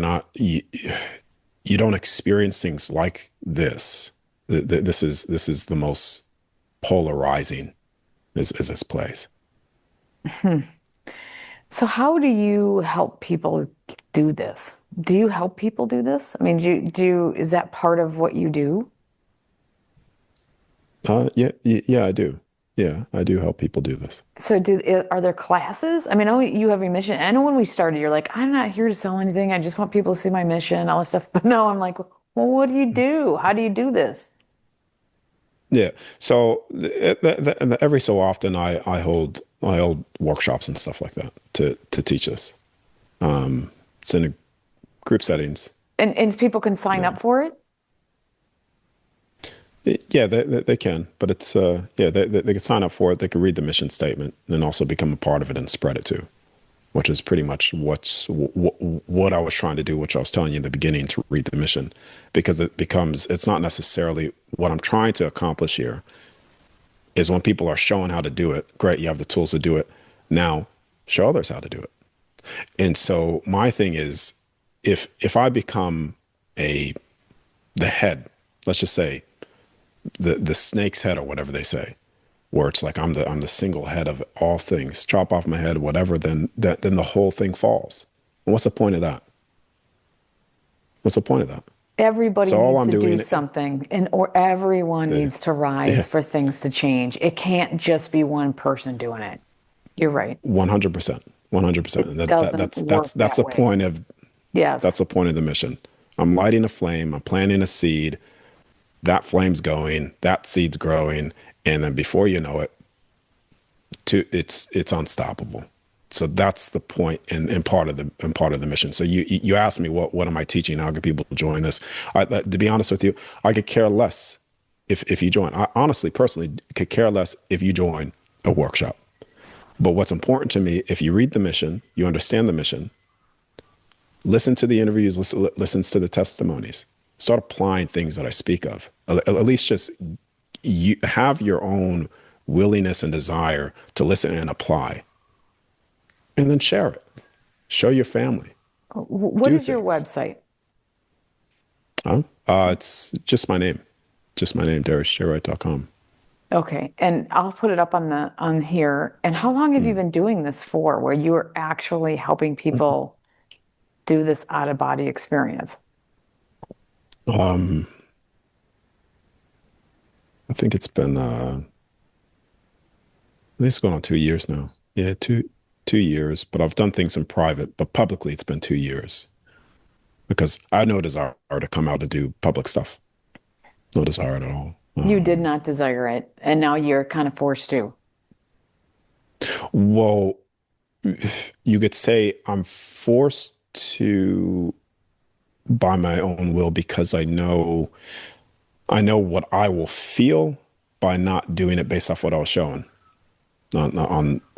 don't experience things like this. This is the most polarizing is this place. So how do you help people do this? Do you help people do this? I mean, is that part of what you do? Yeah, I do. Yeah, I do help people do this. So are there classes? I mean, I know you have your mission. I know when we started, you're like, I'm not here to sell anything. I just want people to see my mission, all this stuff. But no, I'm like, well, what do you do? How do you do this? Yeah. So every so often I hold workshops and stuff like that to teach this. It's in a group settings. And people can sign Yeah. up for it? Yeah, they can, but it's yeah, they can sign up for it. They can read the mission statement and also become a part of it and spread it too, which is pretty much what I was trying to do, which I was telling you in the beginning to read the mission, because it's not necessarily what I'm trying to accomplish here is when people are showing how to do it. Great, you have the tools to do it. Now, show others how to do it. And so my thing is, if I become a the head, let's just say the snake's head or whatever they say, where it's like I'm the single head of all things, chop off my head, whatever, then the whole thing falls. And what's the point of that? What's the point of that? Everybody So all needs I'm to do doing, something, and or everyone yeah, needs to rise yeah, for things to change. It can't just be one person doing it. You're right. 100%, 100%. And It that, that doesn't that's work that's that's that the way. point of Yes. that's the point of the mission. I'm lighting a flame. I'm planting a seed. That flame's going. That seed's growing, and then before you know it, it's unstoppable. So that's the point and part of the mission. So you asked me what am I teaching? How can people join this? To be honest with you, I could care less if you join. I honestly, personally, could care less if you join a workshop. But what's important to me, if you read the mission, you understand the mission, listen to the interviews, listens to the testimonies, start applying things that I speak of. At least just you have your own willingness and desire to listen and apply, and then share it. Show your family. What Do is your things. website? It's just my name, DariusJWright.com. Okay, and I'll put it up on the on here. And how long have you been doing this for, where you are actually helping people do this out of body experience? Um, I think it's been I think it's going on 2 years now. Yeah, 2 years. But I've done things in private, but publicly it's been 2 years because I had no desire to come out to do public stuff. No desire at all. You did not desire it, and now you're kind of forced to. Well, you could say I'm forced to by my own will because I know what I will feel by not doing it based off what I was showing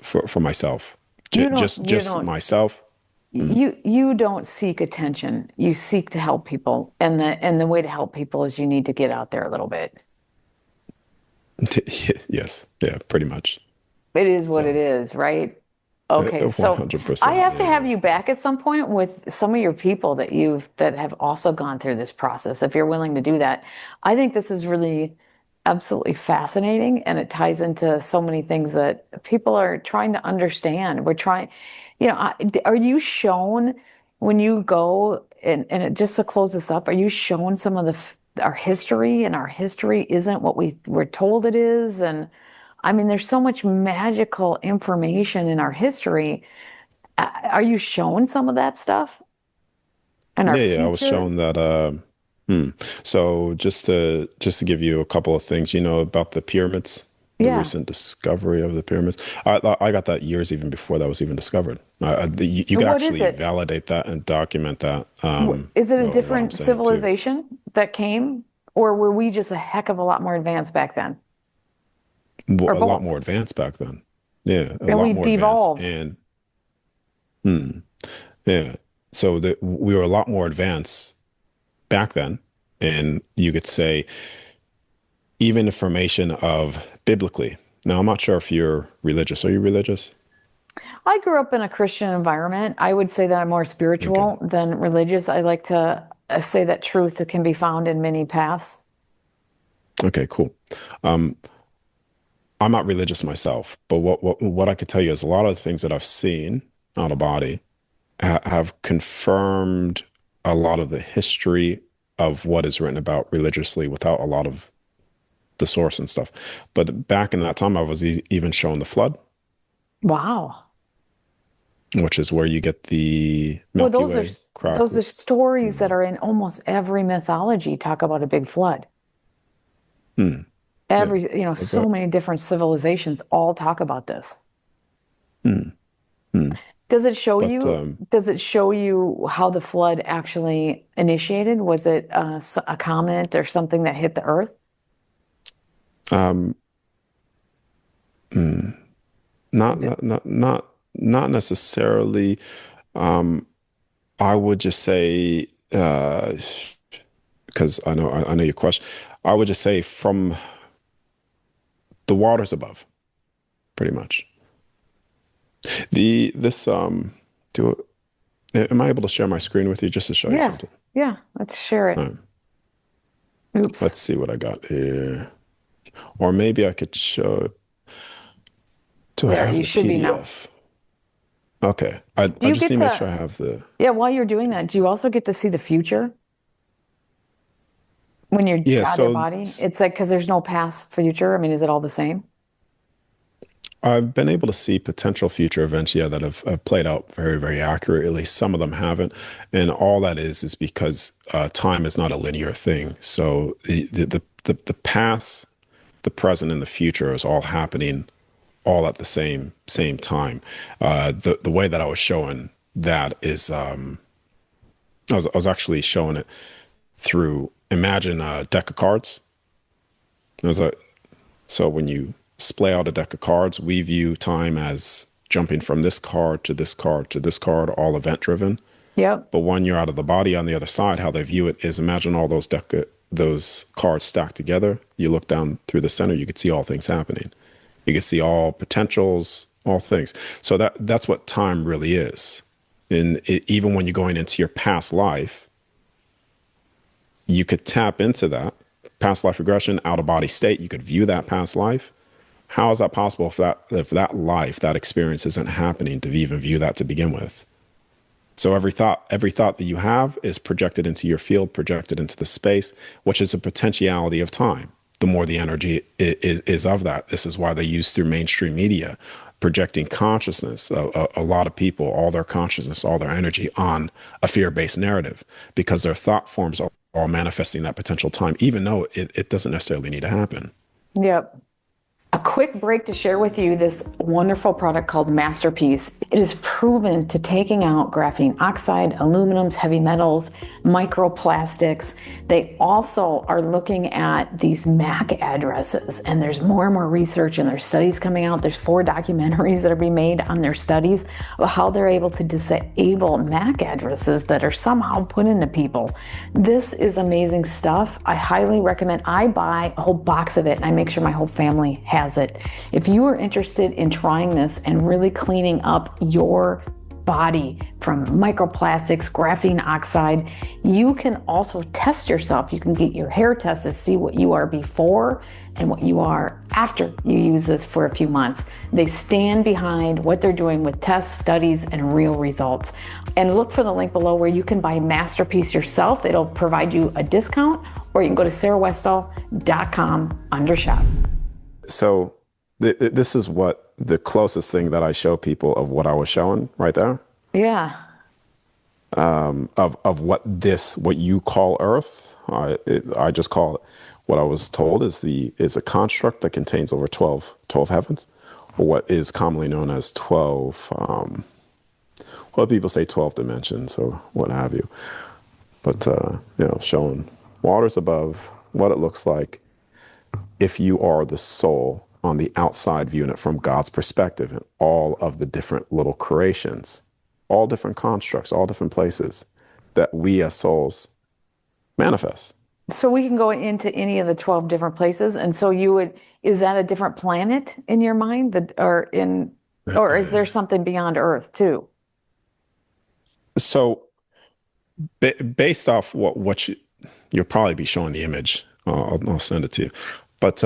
for myself. You don't, you Just don't, myself. Mm. you don't seek attention. You seek to help people, and the way to help people is you need to get out there a little bit. Yes, yeah, pretty much. It is what it So is, right? Okay, so I 100%. have to Yeah, have yeah. you back at some point with some of your people that have also gone through this process, if you're willing to do that. I think this is really absolutely fascinating, and it ties into so many things that people are trying to understand. We're trying, are you shown when you go and it, just to close this up, are you shown some of our history, and our history isn't what we were told it is? And I mean, there's so much magical information in our history. Are you shown some of that stuff and our Yeah, yeah. I was future? shown that. Hmm. So just to give you a couple of things, about the pyramids, the Yeah. recent discovery of the pyramids. I got that years even before that was even discovered. You And could what is actually it? validate that and document that. Is it a Of what I'm different saying too. civilization that came, or were we just a heck of a lot more advanced back then, or A lot both? more advanced back then. Yeah, a And lot we've more advanced, devolved. and hmm, yeah. So that we were a lot more advanced back then, and you could say even information of biblically. Now, I'm not sure if you're religious. Are you religious? I grew up in a Christian environment. I would say that I'm more Okay. spiritual than religious. I like to say that truth can be found in many paths. Okay, cool. Um, I'm not religious myself, but what I could tell you is a lot of the things that I've seen out of body have confirmed. a lot of the history of what is written about religiously without a lot of the source and stuff. But back in that time, I was even shown the flood, Wow. which is where you get the Well, Milky Way those are crackle. stories that Mm, are in almost every mythology talk about a big flood. mm, yeah. Every, so But, many different civilizations all talk about this. mm, mm. Does it show But you, does it show you how the flood actually initiated? Was it a comet or something that hit the earth? um, mm, not, D- not, not, not, not necessarily. Um, I would just say, because I know your question. I would just say from the waters above, pretty much. The this do am I able to share my screen with you just to show you Yeah. something? Yeah. Let's share it. Um, Oops. let's see what I got here. Or maybe I could show. Do I There, have you the should be now. PDF? Okay. I Do I you just get need to make sure to, I have the. yeah, while you're doing that, do you also get to see the future when you're Yeah. out of your So body? It's like, because there's no past, future. I mean, is it all the same? I've been able to see potential future events, yeah, that have played out very, very accurately. Some of them haven't, and all that is because time is not a linear thing. So the past, the present, and the future is all happening all at the same time. The way that I was showing that is I was actually showing it through imagine a deck of cards. There's a So when you splay out a deck of cards, we view time as jumping from this card to this card to this card, all event driven. Yep. But when you're out of the body on the other side, how they view it is imagine all those cards stacked together. You look down through the center, you could see all things happening. You can see all potentials, all things. So that's what time really is. And even when you're going into your past life, you could tap into that past life regression, out of body state. You could view that past life. How is that possible if that life, that experience isn't happening to even view that to begin with? So every thought that you have is projected into your field, projected into the space, which is a potentiality of time. The more the energy is of that. This is why they use through mainstream media, projecting consciousness. A lot of people, all their consciousness, all their energy on a fear-based narrative because their thought forms are all manifesting that potential time, even though it doesn't necessarily need to happen. Yep. A quick break to share with you this wonderful product called Masterpiece. It is proven to taking out graphene oxide, aluminums, heavy metals, microplastics. They also are looking at these MAC addresses, and there's more and more research and there's studies coming out. There's 4 documentaries that are being made on their studies of how they're able to disable MAC addresses that are somehow put into people. This is amazing stuff. I highly recommend. I buy a whole box of it and I make sure my whole family has it. If you are interested in trying this and really cleaning up your body from microplastics, graphene oxide, you can also test yourself. You can get your hair tested, see what you are before and what you are after you use this for a few months. They stand behind what they're doing with tests, studies, and real results. And look for the link below where you can buy Masterpiece yourself. It'll provide you a discount, or you can go to sarahwestall.com under shop. So this is what the closest thing that I show people of what I was showing right there, Yeah. of what you call Earth. I just call it what I was told is a construct that contains over 12 heavens, or what is commonly known as 12. Well, people say 12 dimensions or what have you. But showing waters above, what it looks like if you are the soul on the outside viewing it from God's perspective, and all of the different little creations, all different constructs, all different places that we as souls manifest. So we can go into any of the 12 different places. And so is that a different planet in your mind or is there something beyond Earth too? So based off you'll probably be showing the image. I'll send it to you. But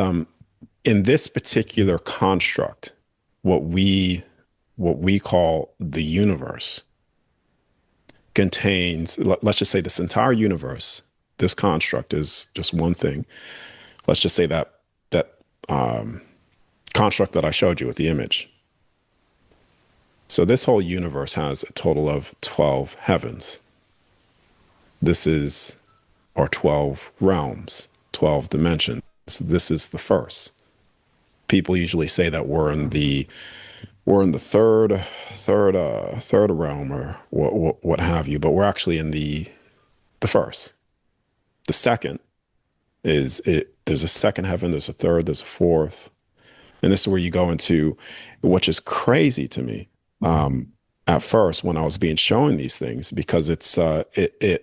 in this particular construct, what we call the universe contains, let's just say this entire universe, this construct is just one thing. Let's just say that construct that I showed you with the image. So this whole universe has a total of 12 heavens. This is, or 12 realms, 12 dimensions. This is the first. People usually say that we're in the third realm or what have you, but we're actually in the first. The second is it. There's a second heaven. There's a third. There's a fourth, and this is where you go into, which is crazy to me. At first, when I was being shown these things, because it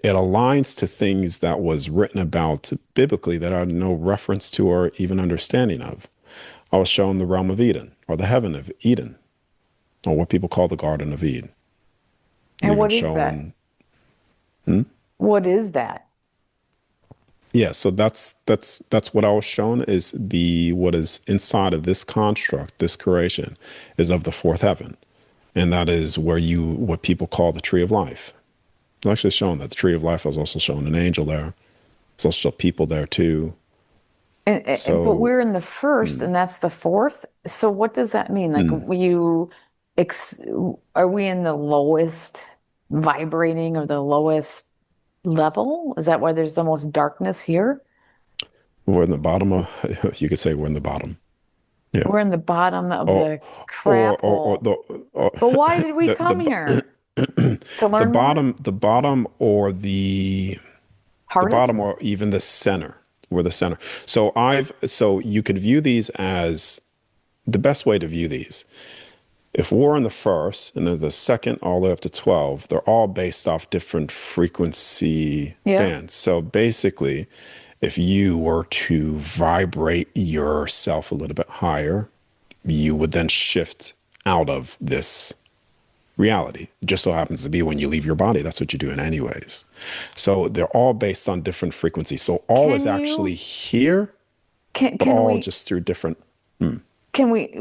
aligns to things that was written about biblically that I had no reference to or even understanding of. I was shown the realm of Eden, or the heaven of Eden, or what people call the Garden of Eden. And Even what is that? shown, What is that? yeah. So that's what I was shown is what is inside of this construct, this creation, is of the fourth heaven, and that is where what people call the tree of life. It's actually shown that the tree of life was also shown an angel there. It's also people there too. But So we're in the first, and that's the fourth. So what does that mean? Like mm, ex, are we in the lowest vibrating or the lowest level? Is that why there's the most darkness here? we're in the bottom of, you could say we're in the bottom. Yeah. We're in the bottom of Or the or crap or hole. But why did we come here? To the learn more? bottom or the Hardest? bottom or even the center. We're the center. So you could view these as the best way to view these. If we're in the first and then the second all the way up to 12, they're all based off different frequency Yeah. bands. So basically, if you were to vibrate yourself a little bit higher, you would then shift out of this reality. Just so happens to be when you leave your body, that's what you're doing anyways. So they're all based on different frequencies. So all is Can actually you here, but can all we just through different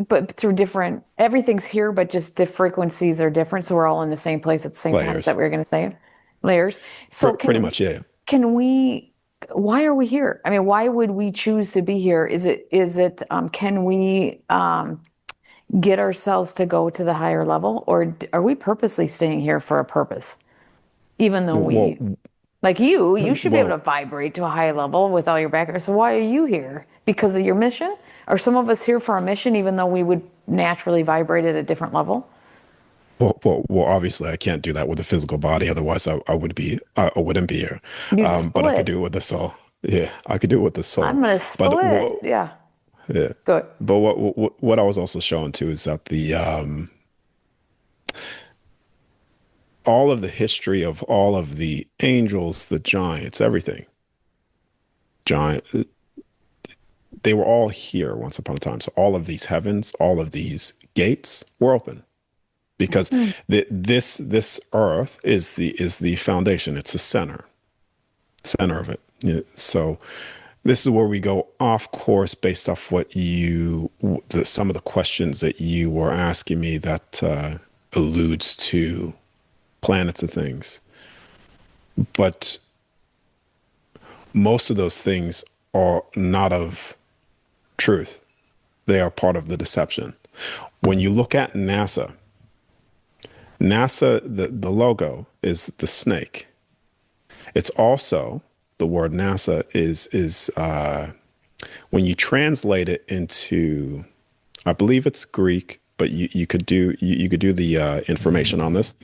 but through different, everything's here, but just the frequencies are different. So we're all in the same place at the same time. Is that layers. what you're going to say? Layers. So Pretty much, yeah. can we, why are we here? I mean, why would we choose to be here? Can we get ourselves to go to the higher level, or are we purposely staying here for a purpose? Even though Well, like you should be able to well, vibrate to a high level with all your background. So why are you here? Because of your mission? Are some of us here for a mission, even though we would naturally vibrate at a different level? obviously, I can't do that with a physical body. Otherwise, I wouldn't be here. You'd But I could split. do it with the soul. Yeah, I could do it with the I'm soul. gonna But split. Yeah, yeah. good. But what I was also shown too is that the all of the history of all of the angels, the giants, everything, giant, they were all here once upon a time. So all of these heavens, all of these gates were open because this earth is the foundation. It's the center of it. Yeah, so this is where we go off course based off some of the questions that you were asking me that alludes to planets and things. But most of those things are not of truth. They are part of the deception. When you look at NASA, the logo is the snake. It's also the word NASA is when you translate it into, I believe it's Greek, but you could do the information on this,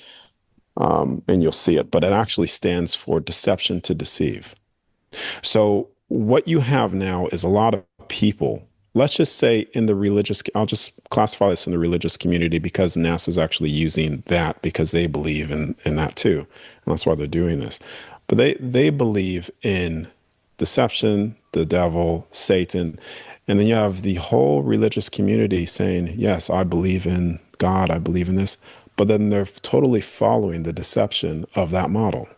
and you'll see it. But it actually stands for deception to deceive. So what you have now is a lot of people, let's just say in the religious, I'll just classify this in the religious community because NASA's actually using that because they believe in that too. And that's why they're doing this. But they believe in deception, the devil, Satan. And then you have the whole religious community saying, yes, I believe in God, I believe in this. But then they're totally following the deception of that model.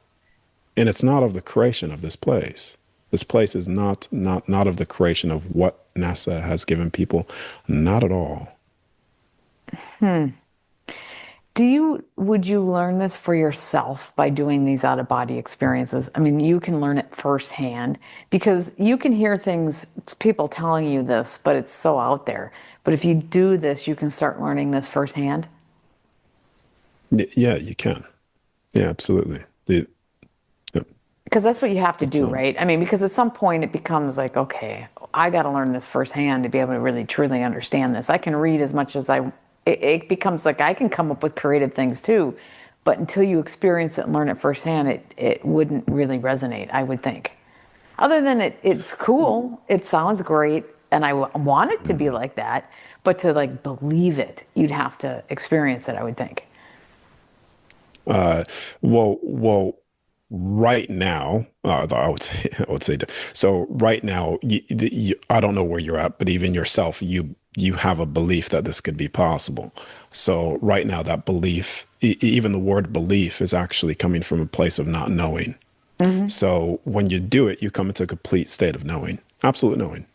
And it's not of the creation of this place. This place is not of the creation of what NASA has given people. Not at all. Would you learn this for yourself by doing these out of body experiences? I mean, you can learn it firsthand because you can hear things, people telling you this, but it's so out there. But if you do this, you can start learning this firsthand. Yeah, you can. Yeah, absolutely. Yeah, Because that's what you have to it's do, right? I mean, because at some point it becomes like, okay, I got to learn this firsthand to be able to really truly understand this. I can read as much as it becomes like I can come up with creative things too, but until you experience it and learn it firsthand, it wouldn't really resonate, I would think. Other than it's cool, it sounds great, and want it to be mm. like that, but to like believe it, you'd have to experience it, I would think. Uh, well, right now, I would say, I would say that. So right now, I don't know where you're at, but even yourself, you have a belief that this could be possible. So right now, that belief, even the word belief, is actually coming from a place of not knowing. Hmm. So when you do it, you come into a complete state of knowing, absolute knowing.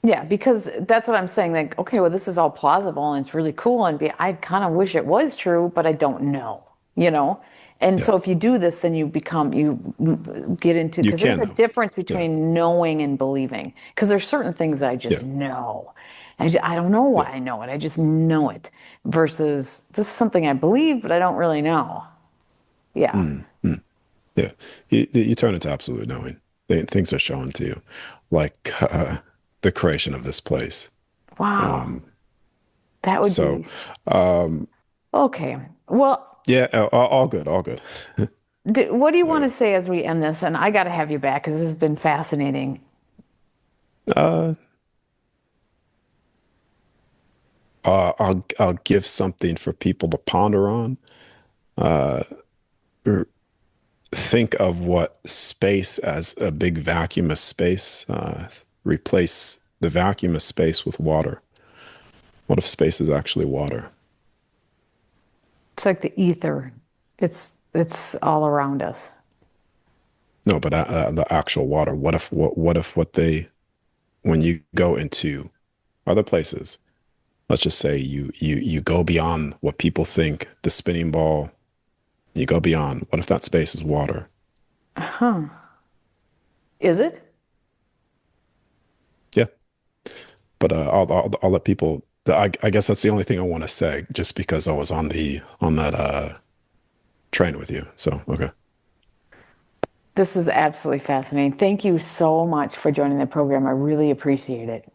Yeah, because that's what I'm saying. Like, okay, well, this is all plausible and it's really cool, and I kind of wish it was true, but I don't know, you know? And Yeah, so if you do this, then you get into, you because there's can a know. difference Yeah, between knowing and believing. Because there's certain things that I just yeah, know. I don't know why yeah. I know it. I just know it versus this is something I believe, but I don't really know. Yeah. Mm, mm. Yeah, you turn into absolute knowing. Things are shown to you, like the creation of this place. Wow. Um, That would so, be um, okay. Well, yeah, all good, all good. What do you want Uh, to say as we end this? And I got to have you back because this has been fascinating. uh, I'll give something for people to ponder on. Uh, r- think of what space as a big vacuum of space. Replace the vacuum of space with water. What if space is actually water? It's like the ether. It's all around us. No, but the actual water. What if what they when you go into other places, let's just say you go beyond what people think, the spinning ball, you go beyond. What if that space is water? Huh. Is it? Yeah. But I'll let people I guess that's the only thing I want to say, just because I was on that train with you. So okay. This is absolutely fascinating. Thank you so much for joining the program. I really appreciate it.